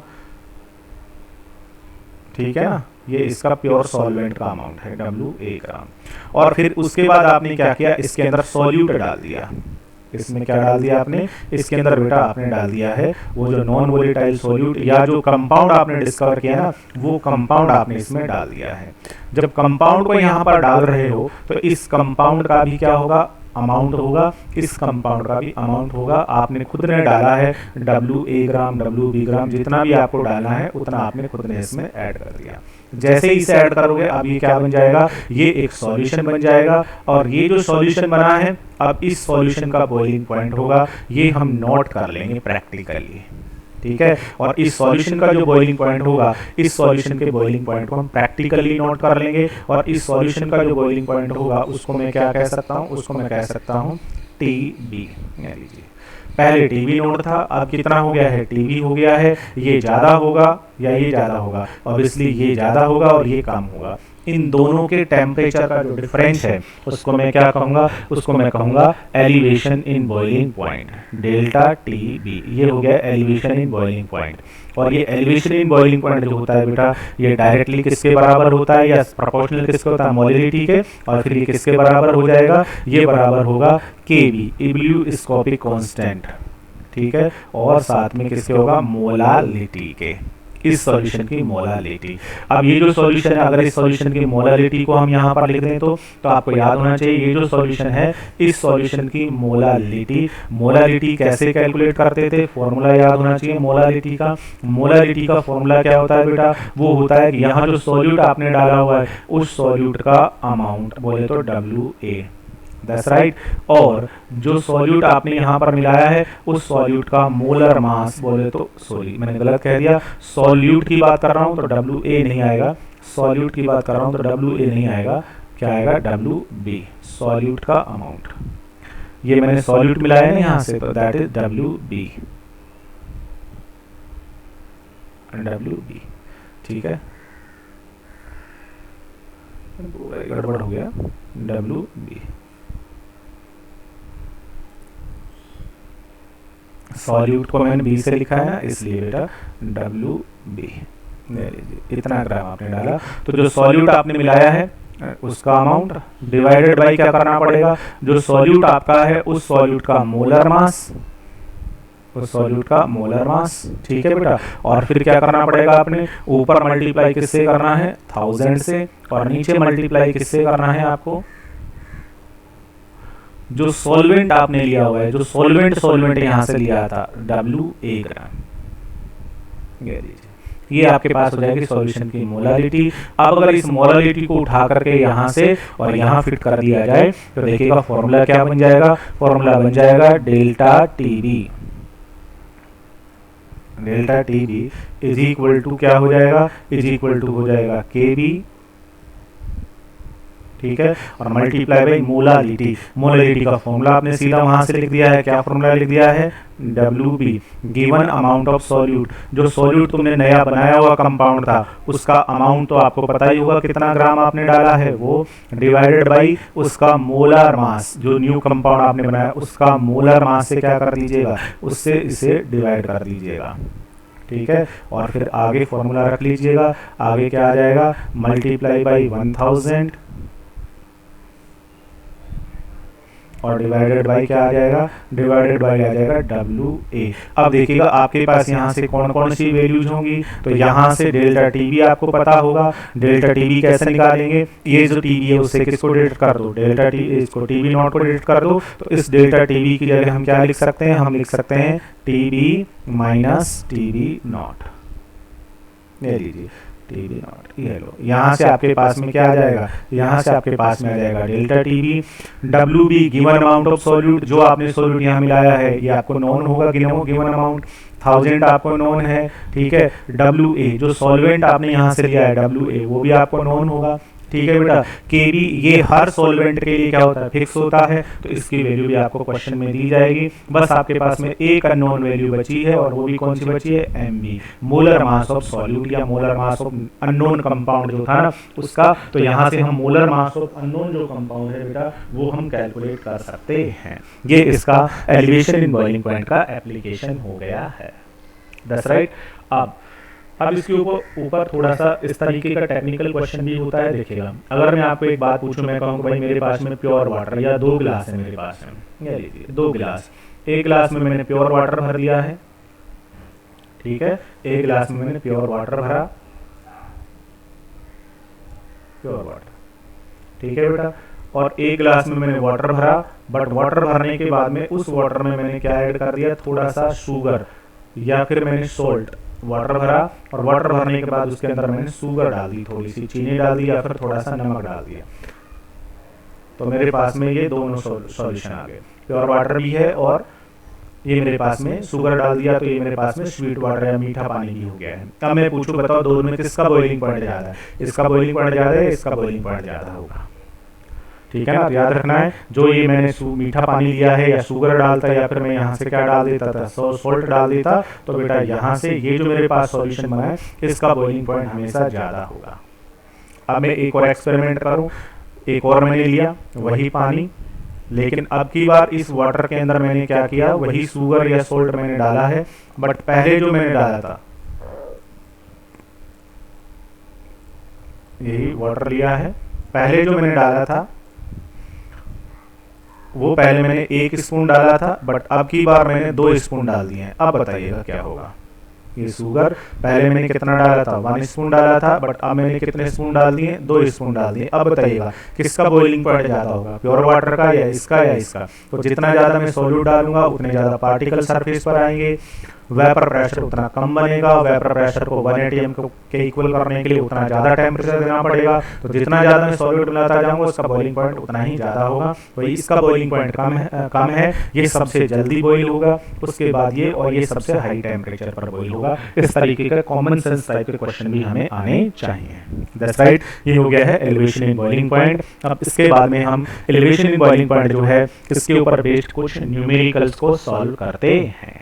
ठीक है ना, ये इसका प्योर सॉल्वेंट का अमाउंट है WA ग्राम। और फिर उसके बाद आपने क्या किया, इसके अंदर सॉल्यूट डाल दिया। इसमें क्या डाल दिया आपने, इसके अंदर बेटा आपने डाल दिया है वो जो नॉन वोलेटाइल सॉल्यूट या जो कंपाउंड आपने डिस्कवर किया ना, वो कंपाउंड आपने इसमें डाल दिया है। जब कंपाउंड को यहाँ पर डाल रहे हो तो इस कंपाउंड का भी क्या होगा, अमाउंट होगा, इस कंपाउंड का भी अमाउंट होगा। आपने खुद ने डाला है WA ग्राम WB ग्राम, जितना भी आपको डालना है उतना आपने खुद ने इसमें ऐड कर दिया। जैसे ही इसे ऐड करोगे अब ये क्या बन जाएगा, ये एक सॉल्यूशन बन जाएगा। और ये जो सॉल्यूशन बना है, अब इस सॉल्यूशन का बॉइलिंग पॉइंट होगा, ये हम नोट कर लेंगे प्रैक्टिकली। ठीक है, और इस सॉल्यूशन का जो बॉइलिंग पॉइंट होगा, इस सॉल्यूशन के बॉइलिंग पॉइंट को हम प्रैक्टिकली नोट कर लेंगे। और इस सॉल्यूशन का जो बॉइलिंग पॉइंट होगा उसको मैं क्या कह सकता हूँ, उसको मैं कह सकता हूँ TB। लीजिए, पहले TB नोट था, अब कितना हो गया है, TB हो गया है। ये ज़्यादा होगा या ये ज़्यादा होगा, ऑब्वियसली ये ज़्यादा होगा और ये कम होगा। इन दोनों के टेम्परेचर का जो डिफरेंस है उसको मैं क्या कहूँगा, उसको मैं कहूँगा elevation in boiling point, delta T B. ये हो गया एलिवेशन इन बॉइलिंग पॉइंट। और ये एलिवेशन इन बॉइलिंग पॉइंट जो होता है बेटा, ये डायरेक्टली किसके बराबर होता है या प्रोपोर्शनल किसके होता है, मोलिलिटी के। और फिर ये किसके बराबर हो जाएगा, ये बराबर होगा के बी, इब्लियोस्कोपिक कांस्टेंट, ठीक है। और साथ में किसके होगा, मोलालिटी के, इस सॉल्यूशन की मोलालिटी। अब ये जो सॉल्यूशन है, अगर इस सॉल्यूशन की मोलालिटी को हम यहाँ पर लिख दें तो आपको याद होना चाहिए ये जो सॉल्यूशन है, इस सॉल्यूशन की मोलालिटी कैसे कैलकुलेट करते थे, फॉर्मूला याद होना चाहिए मोलालिटी का। मोलालिटी का फॉर्मूला क्या होता है बेटा, वो होता है कि यहाँ जो सॉल्यूट आपने डाला हुआ है उस सॉल्यूट का अमाउंट बोले तो WA, दैट्स राइट। और जो सॉल्यूट आपने यहाँ पर मिलाया है उस सॉल्यूट का मोलर मास बोले तो, सॉरी मैंने गलत कह दिया, सॉल्यूट की बात कर रहा हूँ तो WA नहीं आएगा, सॉल्यूट की बात कर रहा हूँ तो WA नहीं आएगा, क्या आएगा WB, सॉल्यूट का अमाउंट। ये मैंने सॉल्यूट मिलाया है ना यहाँ से, तो दैट इज WB, ठीक है, गड़बड़ हो गया, WB। सॉल्यूट को मैंने बी से लिखा है ना, इसलिए बेटा WB, इतना ग्राम आपने डाला। तो जो सॉल्यूट आपने मिलाया है उसका अमाउंट डिवाइडेड बाय क्या करना पड़ेगा, जो सॉल्यूट आपका है उस सॉल्यूट का मोलर मास, उस सॉल्यूट का मोलर मास, ठीक है बेटा। और फिर क्या करना पड़ेगा, आपने ऊपर मल्टीप्लाई किससे करना है, 1000 से, और नीचे मल्टीप्लाई किससे करना है आपको, जो सॉल्वेंट आपने लिया हुआ है, जो सॉल्वेंट यहां से लिया था WA ग्राम, ये आपके पास हो जाएगी सॉल्यूशन की मोलालिटी। अब अगर इस मोलालिटी को उठा करके यहाँ से और यहाँ फिट कर दिया जाए तो देखिएगा फॉर्मूला क्या बन जाएगा, फॉर्मूला बन जाएगा delta TB is equal to क्या हो जाएगा, इज इक्वल टू हो जाएगा KB, ठीक है, और मल्टीप्लाई बाई मोलालिटी। मोलालिटी का फॉर्मूला आपने सीधा वहां से लिख दिया है, क्या फॉर्मूला लिख दिया है, WB given amount of solute, जो सॉल्यूट तुमने नया बनाया हुआ कंपाउंड था उसका अमाउंट तो आपको पता ही होगा कितना ग्राम आपने डाला है, वो डिवाइडेड बाई उसका मोलर मास, जो न्यू कंपाउंड आपने बनाया उसका मोलर मास से क्या कर दीजिएगा, उससे इसे डिवाइड कर दीजिएगा, ठीक है। और फिर आगे फॉर्मूला रख लीजिएगा, आगे क्या आ जाएगा, मल्टीप्लाई बाई 1000 और डिवाइडेड बाय क्या आ जाएगा, डिवाइडेड बाय आ जाएगा WA। अब देखिएगा आपके पास यहाँ से कौन कौन सी वैल्यूज होंगी, तो यहाँ से डेल्टा TB आपको पता होगा, डेल्टा TB कैसे निकालेंगे, ये जो TB है उससे किसको डिलीट कर दो, डेल्टा T, इसको TB नॉट को डिलीट कर दो, तो इस डेल्टा TB की जगह हम क्या लिख सकते हैं, हम लिख सकते हैं TB माइनस TB नॉट, ले लीजिए TB नॉट, ये लो, यहाँ से आपके पास में क्या आ जाएगा, यहाँ से आपके पास में आ जाएगा delta TB, WB given amount of solute, जो आपने सॉल्यूट यहाँ मिलाया है ये आपको नॉन होगा, गिवन अमाउंट 1000 आपको नॉन है, ठीक है। WA जो सॉल्वेंट आपने यहाँ से लिया है WA वो भी आपको नॉन होगा, ठीक है बेटा। KB ये हर सॉल्वेंट के लिए क्या होता है, फिक्स होता है, तो इसकी वैल्यू भी आपको क्वेश्चन में दी जाएगी। बस आपके पास में एक अननोन वैल्यू बची है और वो भी कौन सी बची है, MB molar mass of solute या molar mass of unknown compound जो था ना उसका, तो यहाँ से हम मोलर मास ऑफ अननोन जो कंपाउंड है बेटा वो हम कैलकुलेट कर सकते हैं। ये इसका एलिवेशन इन बॉइलिंग पॉइंट का एप्लीकेशन हो गया है, दैट्स राइट। अब इसके ऊपर थोड़ा सा इस तरीके का टेक्निकल क्वेश्चन भी होता है, देखिएगा अगर मैं आपको एक बात पूछूं, मैं कहूँ भाई मेरे पास में प्योर वाटर या 2 गिलास है मेरे पास में, ये लीजिए 2 गिलास, एक गिलास में मैंने प्योर वाटर भर लिया है, ठीक है, एक गिलास में मैंने प्योर वाटर भरा, प्योर वाटर, ठीक है बेटा, और एक गिलास में मैंने वाटर भरा, बट वाटर भरने के बाद में उस वाटर में मैंने क्या ऐड कर दिया, थोड़ा सा शुगर या फिर मैंने सोल्ट, वाटर भरा और वाटर भरने के बाद उसके अंदर मैंने शुगर डाल दी, थोड़ी सी चीनी डाल दी या फिर थोड़ा सा नमक डाल दिया, तो मेरे पास में ये दोनों सॉल्यूशन आ गए, प्योर वाटर भी है और ये मेरे पास में शुगर डाल दिया, तो ये मेरे पास में स्वीट वाटर या मीठा पानी भी हो गया है। अब मैं पूछूं बताओ दोनों में किसका बॉइलिंग पॉइंट ज्यादा है, इसका बॉइलिंग पॉइंट ज्यादा है, इसका बॉइलिंग पॉइंट ज्यादा होगा, ठीक है ना। तो याद रखना है जो ये मैंने मीठा पानी लिया है या शुगर डालता या फिर मैं यहाँ से क्या डाल देता था, सॉल्ट डाल देता, तो बेटा यहाँ से ये जो मेरे पास सॉल्यूशन बना है इसका बॉइलिंग पॉइंट हमेशा ज़्यादा होगा। अब मैं एक और एक्सपेरिमेंट करूं, एक और मैंने लिया वही पानी, लेकिन अब की बार इस वाटर के अंदर मैंने क्या किया, वही शुगर या सोल्ट मैंने डाला है, बट पहले जो मैंने डाला था, यही वाटर लिया है, पहले जो मैंने डाला था वो पहले मैंने 1 स्पून डाला था, बट अब की बार मैंने 2 स्पून डाल दिए हैं। अब बताइएगा क्या होगा। ये शुगर पहले मैंने कितना डाला था, 1 स्पून डाला था, बट अब मैंने कितने स्पून डाल दिए, 2 स्पून डाल दिए। अब बताइएगा किसका बॉइलिंग पॉइंट ज़्यादा होगा, प्योर वाटर का या इसका या इसका। तो जितना ज़्यादा मैं सॉल्यूट डालूंगा उतने ज़्यादा पार्टिकल सरफेस पर आएंगे, वेपर प्रेशर उतना कम बनेगा, वेपर प्रेशर को 1 atm के इक्वल करने के लिए उतना ज़्यादा टेम्परेचर देना पड़ेगा। तो जितना ज़्यादा मैं सॉल्यूट मिलाता जाऊंगा उसका बॉइलिंग पॉइंट उतना ही ज़्यादा होगा। तो इसका बॉइलिंग पॉइंट कम है, ये सबसे जल्दी बॉइल होगा, उसके बाद ये, और ये सबसे हाई टेम्परेचर पर बॉइल होगा। इस तरीके का कॉमन सेंस टाइप के क्वेश्चन भी हमें आने चाहिए। दैट्स राइट, ये हो गया है एलिवेशन इन बॉइलिंग पॉइंट। अब इसके बाद में हम एलिवेशन इन बॉइलिंग पॉइंट जो है इसके ऊपर बेस्ड कुछ न्यूमेरिकल्स को सॉल्व करते हैं।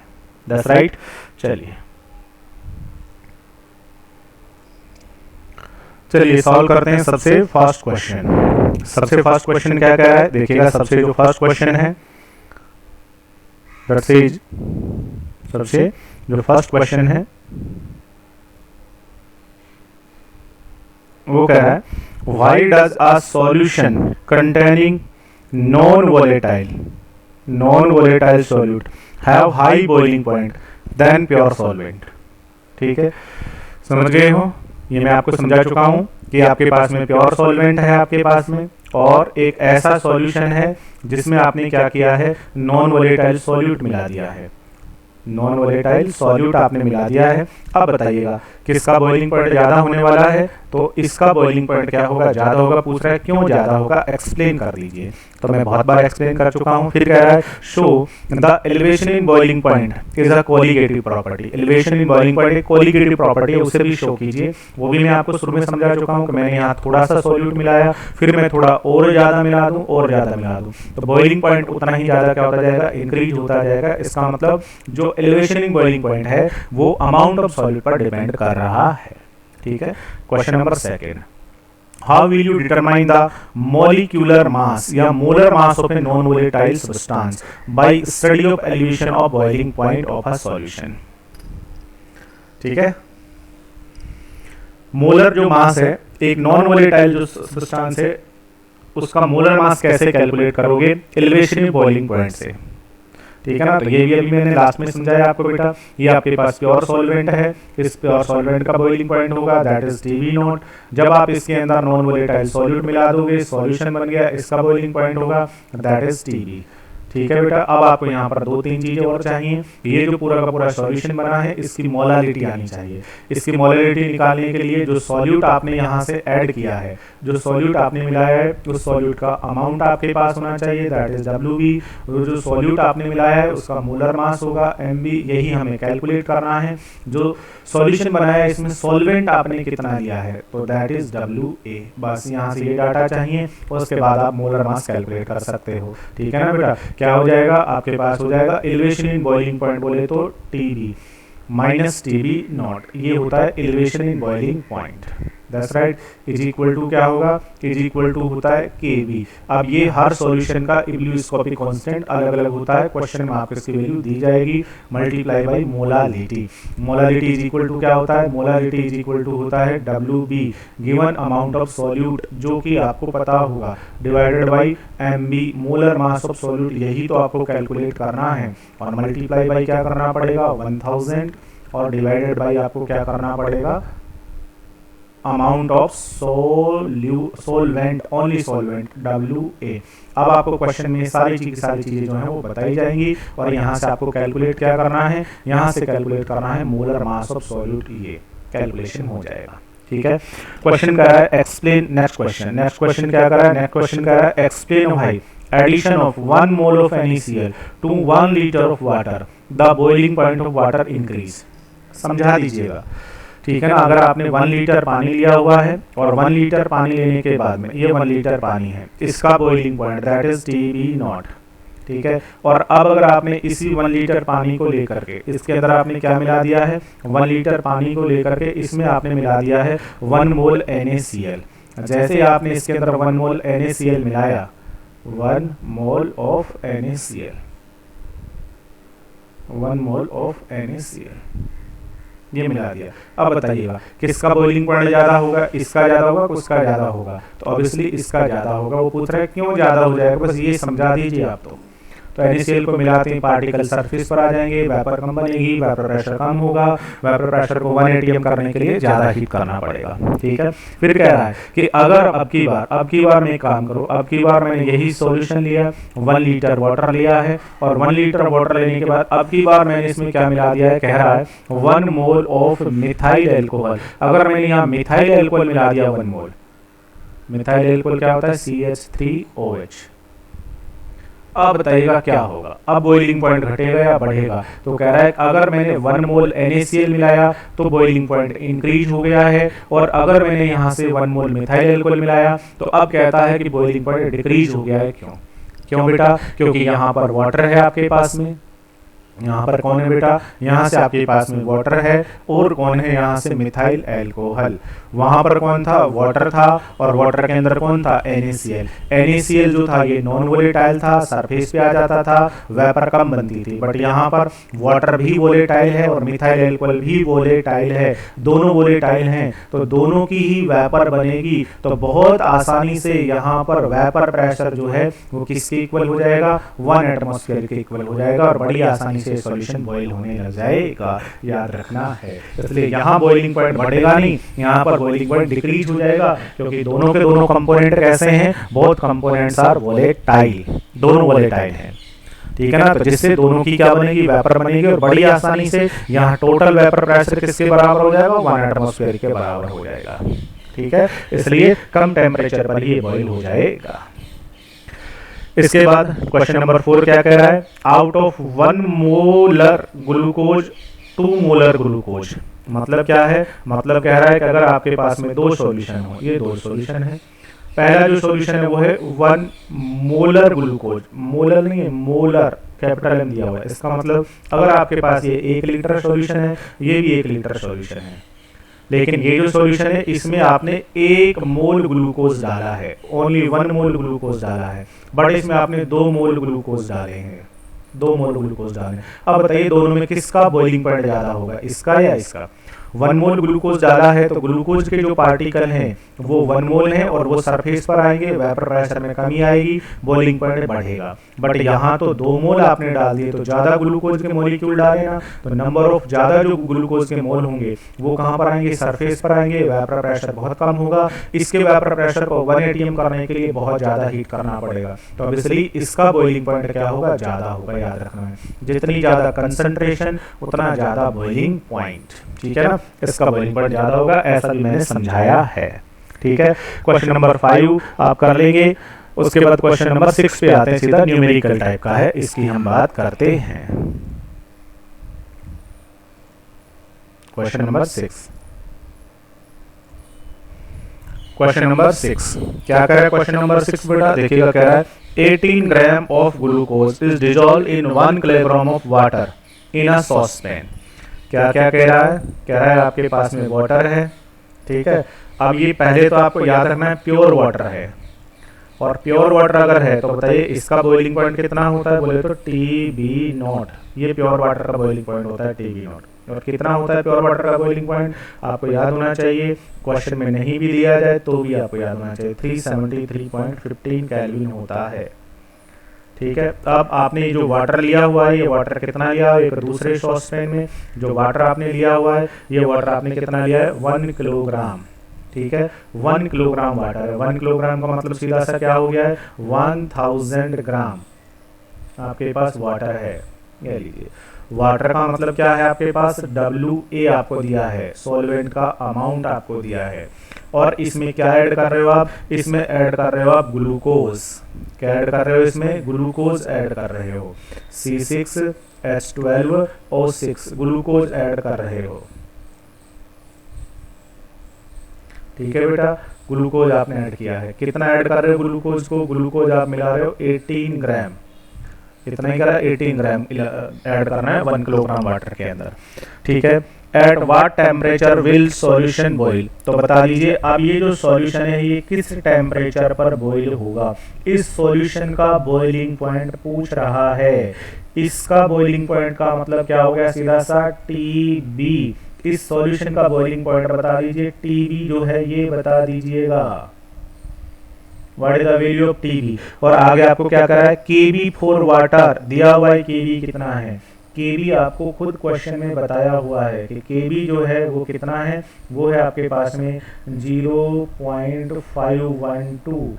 दैट्स राइट, चलिए सॉल्व करते हैं सबसे फर्स्ट क्वेश्चन। सबसे फर्स्ट क्वेश्चन क्या कह रहा है, देखिएगा। सबसे जो फर्स्ट क्वेश्चन है, सबसे जो फर्स्ट क्वेश्चन है वो कह रहा है, why does a solution containing non volatile solute have high boiling point then pure solvent. ठीक है, समझ गए हो। ये मैं आपको समझा चुका हूं कि आपके पास में प्योर सॉल्वेंट है आपके पास में, और एक ऐसा सॉल्यूशन है जिसमें आपने क्या किया है, नॉन वोलेटाइल सॉल्यूट मिला दिया है, नॉन वोलेटाइल सॉल्यूट आपने मिला दिया है। अब बताइएगा किसका बॉइलिंग पॉइंट ज्यादा होने वाला है। तो इसका बॉइलिंग पॉइंट क्या होगा, ज्यादा होगा। पूछ रहा है क्यों ज्यादा होगा, एक्सप्लेन कर दीजिए। तो मैं बहुत बार एक्सप्लेन कर चुका हूं। फिर कह रहा है, show the elevation in boiling point is a colligative property. Elevation in boiling point एक कोलिगेटिव प्रॉपर्टी है, उसे भी शो कीजिए। वो भी मैं आपको शुरू में समझा चुका हूं कि मैंने यहाँ थोड़ा सा सॉल्यूट मिलाया, फिर मैं थोड़ा और ज्यादा मिला दूं और ज्यादा मिला दूं, तो बॉइलिंग पॉइंट उतना ही ज्यादा क्या होता जाएगा, इंक्रीज होता जाएगा। इसका मतलब जो एलिवेशन इन बॉइलिंग पॉइंट है वो अमाउंट ऑफ सॉल्यूट पर डिपेंड कर रहा है। ठीक है, question number second, how will you determine the molecular mass या molar mass of a non volatile substance by study of elevation of boiling point of a solution. ठीक है, molar जो मास है एक नॉन वोलेटाइल जो सब्सटेंस है उसका molar mass कैसे कैलकुलेट करोगे, एलिवेशन इन बॉइलिंग पॉइंट से। ठीक है ना। तो ये भी अभी मैंने लास्ट में समझाया आपको बेटा। ये आपके पास प्योर सॉल्वेंट है, इस प्योर सॉल्वेंट का बॉइलिंग पॉइंट होगा दैट इज टीवी नॉट। जब आप इसके अंदर नॉन वोलेटाइल सॉल्यूट मिला दोगे, सॉल्यूशन बन गया, इसका बॉइलिंग पॉइंट होगा दैट इज टीवी। ठीक है बेटा। अब आपको यहाँ पर 2-3 चीजें और चाहिए। ये जो पूरा का पूरा सॉल्यूशन बना है इसकी मोलारिटी आनी चाहिए। इसकी मोलारिटी निकालने के लिए जो सॉल्यूट आपने यहाँ से ऐड किया है, जो सॉल्यूट आपने मिलाया है, उस सॉल्यूट का अमाउंट आपके पास होना चाहिए दैट इज WB। जो सॉल्यूट आपने मिलाया है उसका मोलर मास होगा MB। यही हमें कैलकुलेट करना है। जो सॉल्यूशन बनाया है इसमें सॉल्वेंट आपने कितना लिया है तो दैट इज WA। बस यहाँ से ये डाटा चाहिए और उसके बाद आप मोलर मास कैलकुलेट कर सकते हो। ठीक है ना बेटा। क्या हो जाएगा आपके पास, हो जाएगा एलिवेशन इन बॉइलिंग पॉइंट बोले तो TB माइनस TB नॉट। ये होता है elevation in boiling point. That's right. Is equal to क्या होगा, इज इक्वल टू होता है KB। अब ये हर सॉल्यूशन का इब्लियोस्कोपिक कांस्टेंट अलग अलग होता है। क्वेश्चन में आपको इसकी वैल्यू दी जाएगी multiply by molality. Molality is equal to क्या होता है, मोलालिटी इज इक्वल टू होता है WB given amount of solute जो कि आपको पता होगा divided by MB molar mass of solute. यही तो आपको कैलकुलेट करना है और मल्टीप्लाई बाय क्या करना पड़ेगा 1000 और डिवाइडेड बाय आपको क्या करना पड़ेगा amount of solvent, only solvent WA। अब आपको क्वेश्चन में सारी चीजें जो हैं वो बताई जाएंगी और यहाँ से आपको कैलकुलेट क्या करना है, यहाँ से कैलकुलेट करना है मोलर मास ऑफ सॉल्यूट। ये कैलकुलेशन हो जाएगा। ठीक है। क्वेश्चन क्या है, एक्सप्लेन। नेक्स्ट क्वेश्चन क्या कर रहा है, नेक्स्ट क्वेश्चन क्या है, एक्सप्लेन भाई addition of 1 mole of NaCl to 1 litre of water the boiling point of water increase. समझा दीजिएगा। ठीक है ना। अगर आपने 1 लीटर पानी लिया हुआ है और 1 लीटर पानी लेने के बाद में ये 1 लीटर पानी है, इसका boiling point that is TB not. ठीक है। और अब अगर आपने इसी 1 लीटर पानी को लेकर के इसके अंदर आपने क्या मिला दिया है, 1 लीटर पानी को लेकर के इसमें आपने मिला दिया है 1 मोल NaCl। जैसे ही आपने इसके अंदर 1 मोल NaCl मिलाया, 1 mole of NaCl, 1 mole of NaCl ये मिला दिया। अब बताइएगा किसका बॉइलिंग पॉइंट ज्यादा होगा, इसका ज्यादा होगा, किसका ज्यादा होगा? तो ऑब्वियसली इसका ज्यादा होगा। वो पूछ रहा है क्यों ज्यादा हो जाएगा, बस ये समझा दीजिए आप। तो NaCl को मिलाते ही पार्टिकल सरफेस पर आ जाएंगे, वेपर कम बनेगी, वेपर प्रेशर कम होगा। वेपर प्रेशर को 1 atm करने के लिए ज्यादा हीट करना पड़ेगा, ठीक है। फिर कह रहा है कि अगर अब की बार मैं एक काम करूँ, अब की बार मैंने यही सॉल्यूशन लिया, 1 लीटर वाटर लिया है, और 1 लीटर वाटर लेने के बाद अब की बार मैंने इसमें क्या मिला दिया है, कह रहा है 1 मोल ऑफ मिथाइल एल्कोहल। अगर मैंने यहाँ मिथाइल एल्कोहल मिला दिया 1 मोल, मिथाइल एल्कोहल क्या होता है, CH3OH। अब बताइएगा क्या होगा, अब बॉइलिंग पॉइंट घटेगा या बढ़ेगा? तो कह रहा है अगर मैंने 1 मोल NaCl मिलाया तो बॉइलिंग पॉइंट इंक्रीज हो गया है, और अगर मैंने यहाँ से 1 मोल मिथाइल एल्कोहल मिलाया तो अब कहता है कि बॉइलिंग पॉइंट डिक्रीज हो गया है। क्यों बेटा? क्योंकि यहाँ पर वाटर है आपके पास में, यहाँ पर कौन है बेटा, यहाँ से आपके पास में वाटर है, और कौन है यहाँ से मिथाइल एल्कोहल। वहां पर कौन था, वाटर था, और वाटर के अंदर कौन था, NaCl जो था ये नॉन वोलेटाइल था, सरफेस पे आ जाता था, वेपर कम बनती थी। बट यहाँ पर वाटर भी वोलेटाइल है और मिथाइल एल्कोहल भी वोलेटाइल है, दोनों वोलेटाइल हैं, तो दोनों की ही वेपर बनेगी। तो बहुत आसानी से यहाँ पर वेपर प्रेशर जो है वो किसके इक्वल हो जाएगा, 1 एटमॉस्फेयर के इक्वल हो जाएगा, और बड़ी आसानी से सॉल्यूशन बॉईल होने लग जाएगा, याद रखना है। इसलिए यहाँ बॉइलिंग पॉइंट बढ़ेगा नहीं, यहाँ पर बॉइलिंग पॉइंट डिक्रीज हो जाएगा, क्योंकि दोनों के दोनों कंपोनेंट कैसे हैं, बोथ कंपोनेंट्स आर वोलेटाइल, दोनों वोलेटाइल हैं, ठीक है ना। तो जिससे दोनों की क्या बनेगी, वेपर बनेगी, और बड़ी आसानी से यहाँ टोटल वेपर प्रेशर किसके बराबर हो जाएगा, 1 एटमॉस्फेयर के बराबर हो जाएगा, ठीक है। इसलिए कम टेम्परेचर पर ये बॉईल हो जाएगा। इसके बाद क्वेश्चन नंबर 4 क्या कह रहा है, out of 1 molar glucose 2 molar glucose. मतलब क्या है, मतलब कह रहा है कि अगर आपके पास में 2 सॉल्यूशन हो, ये 2 सॉल्यूशन है। पहला जो सॉल्यूशन है वो है 1 मोलर ग्लूकोज, मोलर नहीं है, मोलर, कैपिटल M दिया हुआ है। इसका मतलब अगर आपके पास ये 1 लीटर सॉल्यूशन है, ये भी 1 लीटर सॉल्यूशन है, लेकिन ये जो सॉल्यूशन है इसमें आपने 1 मोल ग्लूकोज डाला है, ओनली 1 मोल ग्लूकोज डाला है, बट इसमें आपने 2 मोल ग्लूकोज डाले हैं, 2 मोल ग्लूकोज डाले। अब बताइए दोनों में किसका बॉइलिंग पॉइंट ज्यादा होगा, इसका या इसका? 1 मोल ग्लूकोज डाला है तो ग्लूकोज के जो पार्टिकल हैं वो 1 मोल हैं, और वो सरफेस पर आएंगे, वेपर प्रेशर में कमी आएगी, बॉइलिंग पॉइंट बढ़ेगा। बट यहाँ तो 2 मोल आपने डाल दिए, तो ज्यादा ग्लूकोज के मॉलिक्यूल डाले ना, तो नंबर ऑफ ज्यादा जो ग्लूकोज के मोल होंगे वो कहाँ पर आएंगे, सरफेस पर आएंगे, वेपर प्रेशर बहुत कम होगा। इसके वेपर प्रेशर को 1 atm करने के लिए बहुत ज्यादा हीट करना पड़ेगा, तो ऑब्वियसली इसका बॉइलिंग पॉइंट क्या होगा, ज्यादा होगा, याद रखना है। जितनी ज्यादा कंसंट्रेशन उतना ज्यादा बॉइलिंग पॉइंट, ठीक है ना। इसका बॉइलिंग पॉइंट ज्यादा होगा, ऐसा भी मैंने समझाया है, ठीक है। क्वेश्चन नंबर 5 आप कर लेंगे। उसके बाद क्वेश्चन नंबर 6 पे आते हैं, सीधा न्यूमेरिकल टाइप का है, इसकी हम बात करते हैं। क्वेश्चन नंबर 6, क्वेश्चन नंबर 6 क्या कह रहा है, क्वेश्चन नंबर 6 बेटा देखिएगा, कह रहा है 18 gram of glucose is dissolve in 1 kilogram of water in a saucepan. क्या क्या कह रहा है, कह रहा है आपके पास में वाटर है, ठीक है। अब ये पहले तो आपको याद रखना है प्योर वाटर है, और प्योर वाटर अगर है तो बताइए इसका बॉइलिंग पॉइंट कितना होता है, बोले तो TB0। ये प्योर वाटर का बॉइलिंग पॉइंट होता है TB0। और कितना होता है प्योर वाटर का बॉइलिंग पॉइंट, आपको याद होना चाहिए, क्वेश्चन में नहीं भी दिया जाए तो भी आपको याद होना चाहिए, 373.15 केल्विन होता है, ठीक है। अब आपने जो वाटर लिया हुआ है, ये वाटर कितना लिया है, एक दूसरे सॉसपैन में जो वाटर आपने लिया हुआ है, ये वाटर आपने कितना लिया है, 1 किलोग्राम, ठीक है। 1 किलोग्राम वाटर है, 1 किलोग्राम का मतलब सीधा सा क्या हो गया है, 1000 ग्राम आपके पास वाटर है। ये लीजिए, वाटर का मतलब क्या है, आपके पास WA आपको दिया है, सॉल्वेंट का अमाउंट आपको दिया है, और इसमें क्या ऐड कर रहे हो आप, इसमें ऐड कर रहे हो आप ग्लूकोज। क्या ऐड कर रहे हो, इसमें ग्लूकोज ऐड कर रहे हो, C6H12O6 ग्लूकोज ऐड कर रहे हो, ठीक है बेटा। ग्लूकोज आपने ऐड किया है, कितना ऐड कर रहे हो ग्लूकोज को, ग्लूकोज आप मिला रहे हो 18 ग्राम, कितना ही करा, 18 ग्राम ऐड करना है 1 किलोग्राम वाटर के अंदर, ठीक है। At what temperature will solution boil. तो बता दीजिए अब ये जो सॉल्यूशन है ये किस टेम्परेचर पर बॉईल होगा। इस सॉल्यूशन का बॉइलिंग पॉइंट पूछ रहा है। इसका बॉइलिंग पॉइंट का मतलब क्या हो गया, सीधा सा टीबी। इस सॉल्यूशन का बॉइलिंग पॉइंट बता दीजिए, टीबी जो है ये बता दीजिएगा। What is the value of TB. और आगे आपको क्या करा है, केबी फॉर वाटर दिया हुआ है, केबी कितना है। केबी आपको खुद क्वेश्चन में बताया हुआ है कि केबी जो है वो कितना है, वो है आपके पास में 0.512,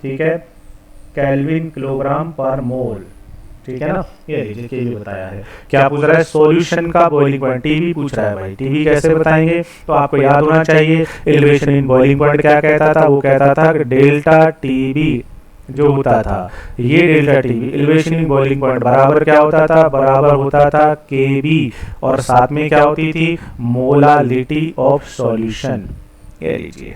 ठीक है, केल्विन किलोग्राम पर मोल, ठीक है ना। ये लीजिए केबी बताया है। क्या पूछ रहा है, सॉल्यूशन का बॉइलिंग पॉइंट, टीबी पूछ रहा है भाई। टीबी कैसे बताएंगे, तो आपको याद होना चाहिए एलिवेशन इन बॉइलिंग पॉइंट क्या कहता था, वो कहता था कि डेल्टा टीबी जो होता था, ये delta TB elevation in boiling point बराबर क्या होता था, बराबर होता था केबी, और साथ में क्या होती थी, मोलालिटी ऑफ सॉल्यूशन। ये लीजिए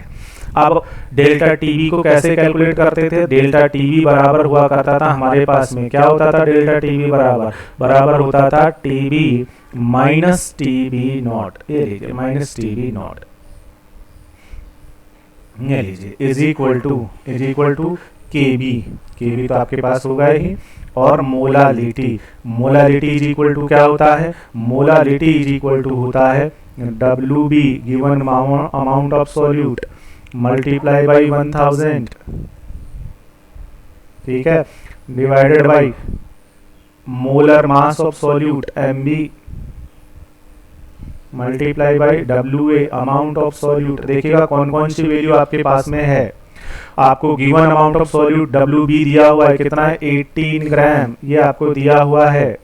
अब डेल्टा टीबी को कैसे कैलकुलेट करते थे, डेल्टा टीबी बराबर हुआ करता था हमारे पास में, क्या होता था, डेल्टा टीबी बराबर होता था टीबी माइनस टीबी नॉट। ये लीजिए माइनस टीबी नॉट, ये लीजिए इज इक्वल टू केबी। केबी तो आपके पास होगा ही, और मोलालिटी इज इक्वल टू क्या होता है, मोलालिटी इज इक्वल टू होता है W B given amount of solute multiply by 1000, ठीक है, divided by molar mass of solute M B multiply by W A amount of solute. देखिएगा कौन कौन सी वैल्यू आपके पास में है। आपको given amount of solute W B दिया हुआ है, कितना है, 18 ग्राम, ये आपको दिया हुआ है।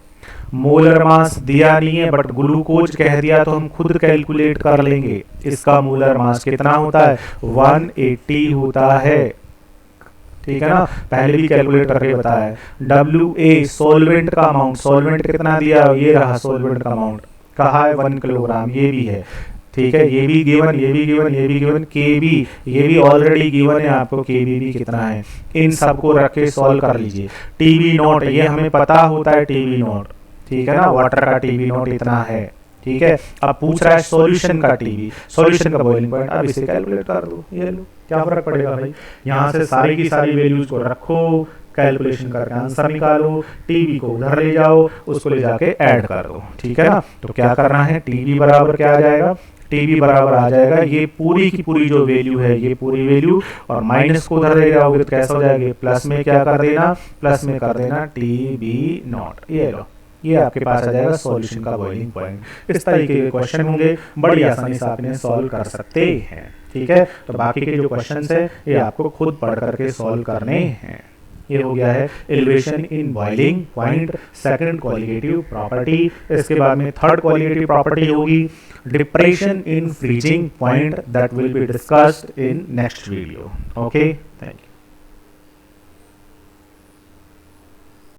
मोलर मास दिया नहीं है, बट ग्लूकोज कह दिया तो हम खुद कैलकुलेट कर लेंगे। इसका मोलर मास कितना होता है, 180 होता है, ठीक है ना, पहले भी कैलकुलेट करके बताया है। डब्ल्यू ए सॉल्वेंट का अमाउंट, सॉल्वेंट कितना दिया है, ये रहा सॉल्वेंट का अमाउंट, कहा है 1 किलोग्राम, ये भी है, ठीक है, ये भी गिवन, ये भी गिवन, ये भी गिवन, केबी ये भी ऑलरेडी गिवन है आपको, केबी भी कितना है। इन सबको रख के सॉल्व कर लीजिए। टीबी नोट ये हमें पता होता है, टीबी नोट, ठीक है ना, वाटर का टीबी नोट इतना है, ठीक है। अब पूछ रहा है सॉल्यूशन का टीबी, सॉल्यूशन का बॉइलिंग पॉइंट, अब इसे कैलकुलेट कर दो, ये लो, क्या फर्क पड़ेगा भाई, यहाँ से सारी की सारी वैल्यूज को रखो, कैलकुलेशन करके आंसर निकालो, टीबी को उधर ले जाओ, उसको ले जाके ऐड कर दो, ठीक है ना। तो क्या करना है, टीबी बराबर क्या आ जाएगा, टीबी बराबर आ जाएगा ये पूरी की पूरी जो वैल्यू है, ये पूरी वैल्यू, और माइनस को उधर ले जाओगे तो कैसा हो जाएगा, प्लस में क्या कर देना, प्लस में कर देना टीबी नॉट। ये लो, ये आपके पास आ जाएगा सॉल्यूशन का बॉइलिंग पॉइंट। इस तरीके के क्वेश्चन होंगे, बड़ी आसानी से आप इन्हें सॉल्व कर सकते हैं, ठीक है। तो बाकी के जो क्वेश्चन है ये आपको खुद पढ़ करके सॉल्व करने हैं। ये हो गया है elevation in boiling point, second qualitative property. इसके बाद में थर्ड क्वालिटेटिव प्रॉपर्टी होगी depression in freezing point, that will be discussed in next video. Okay, thank you.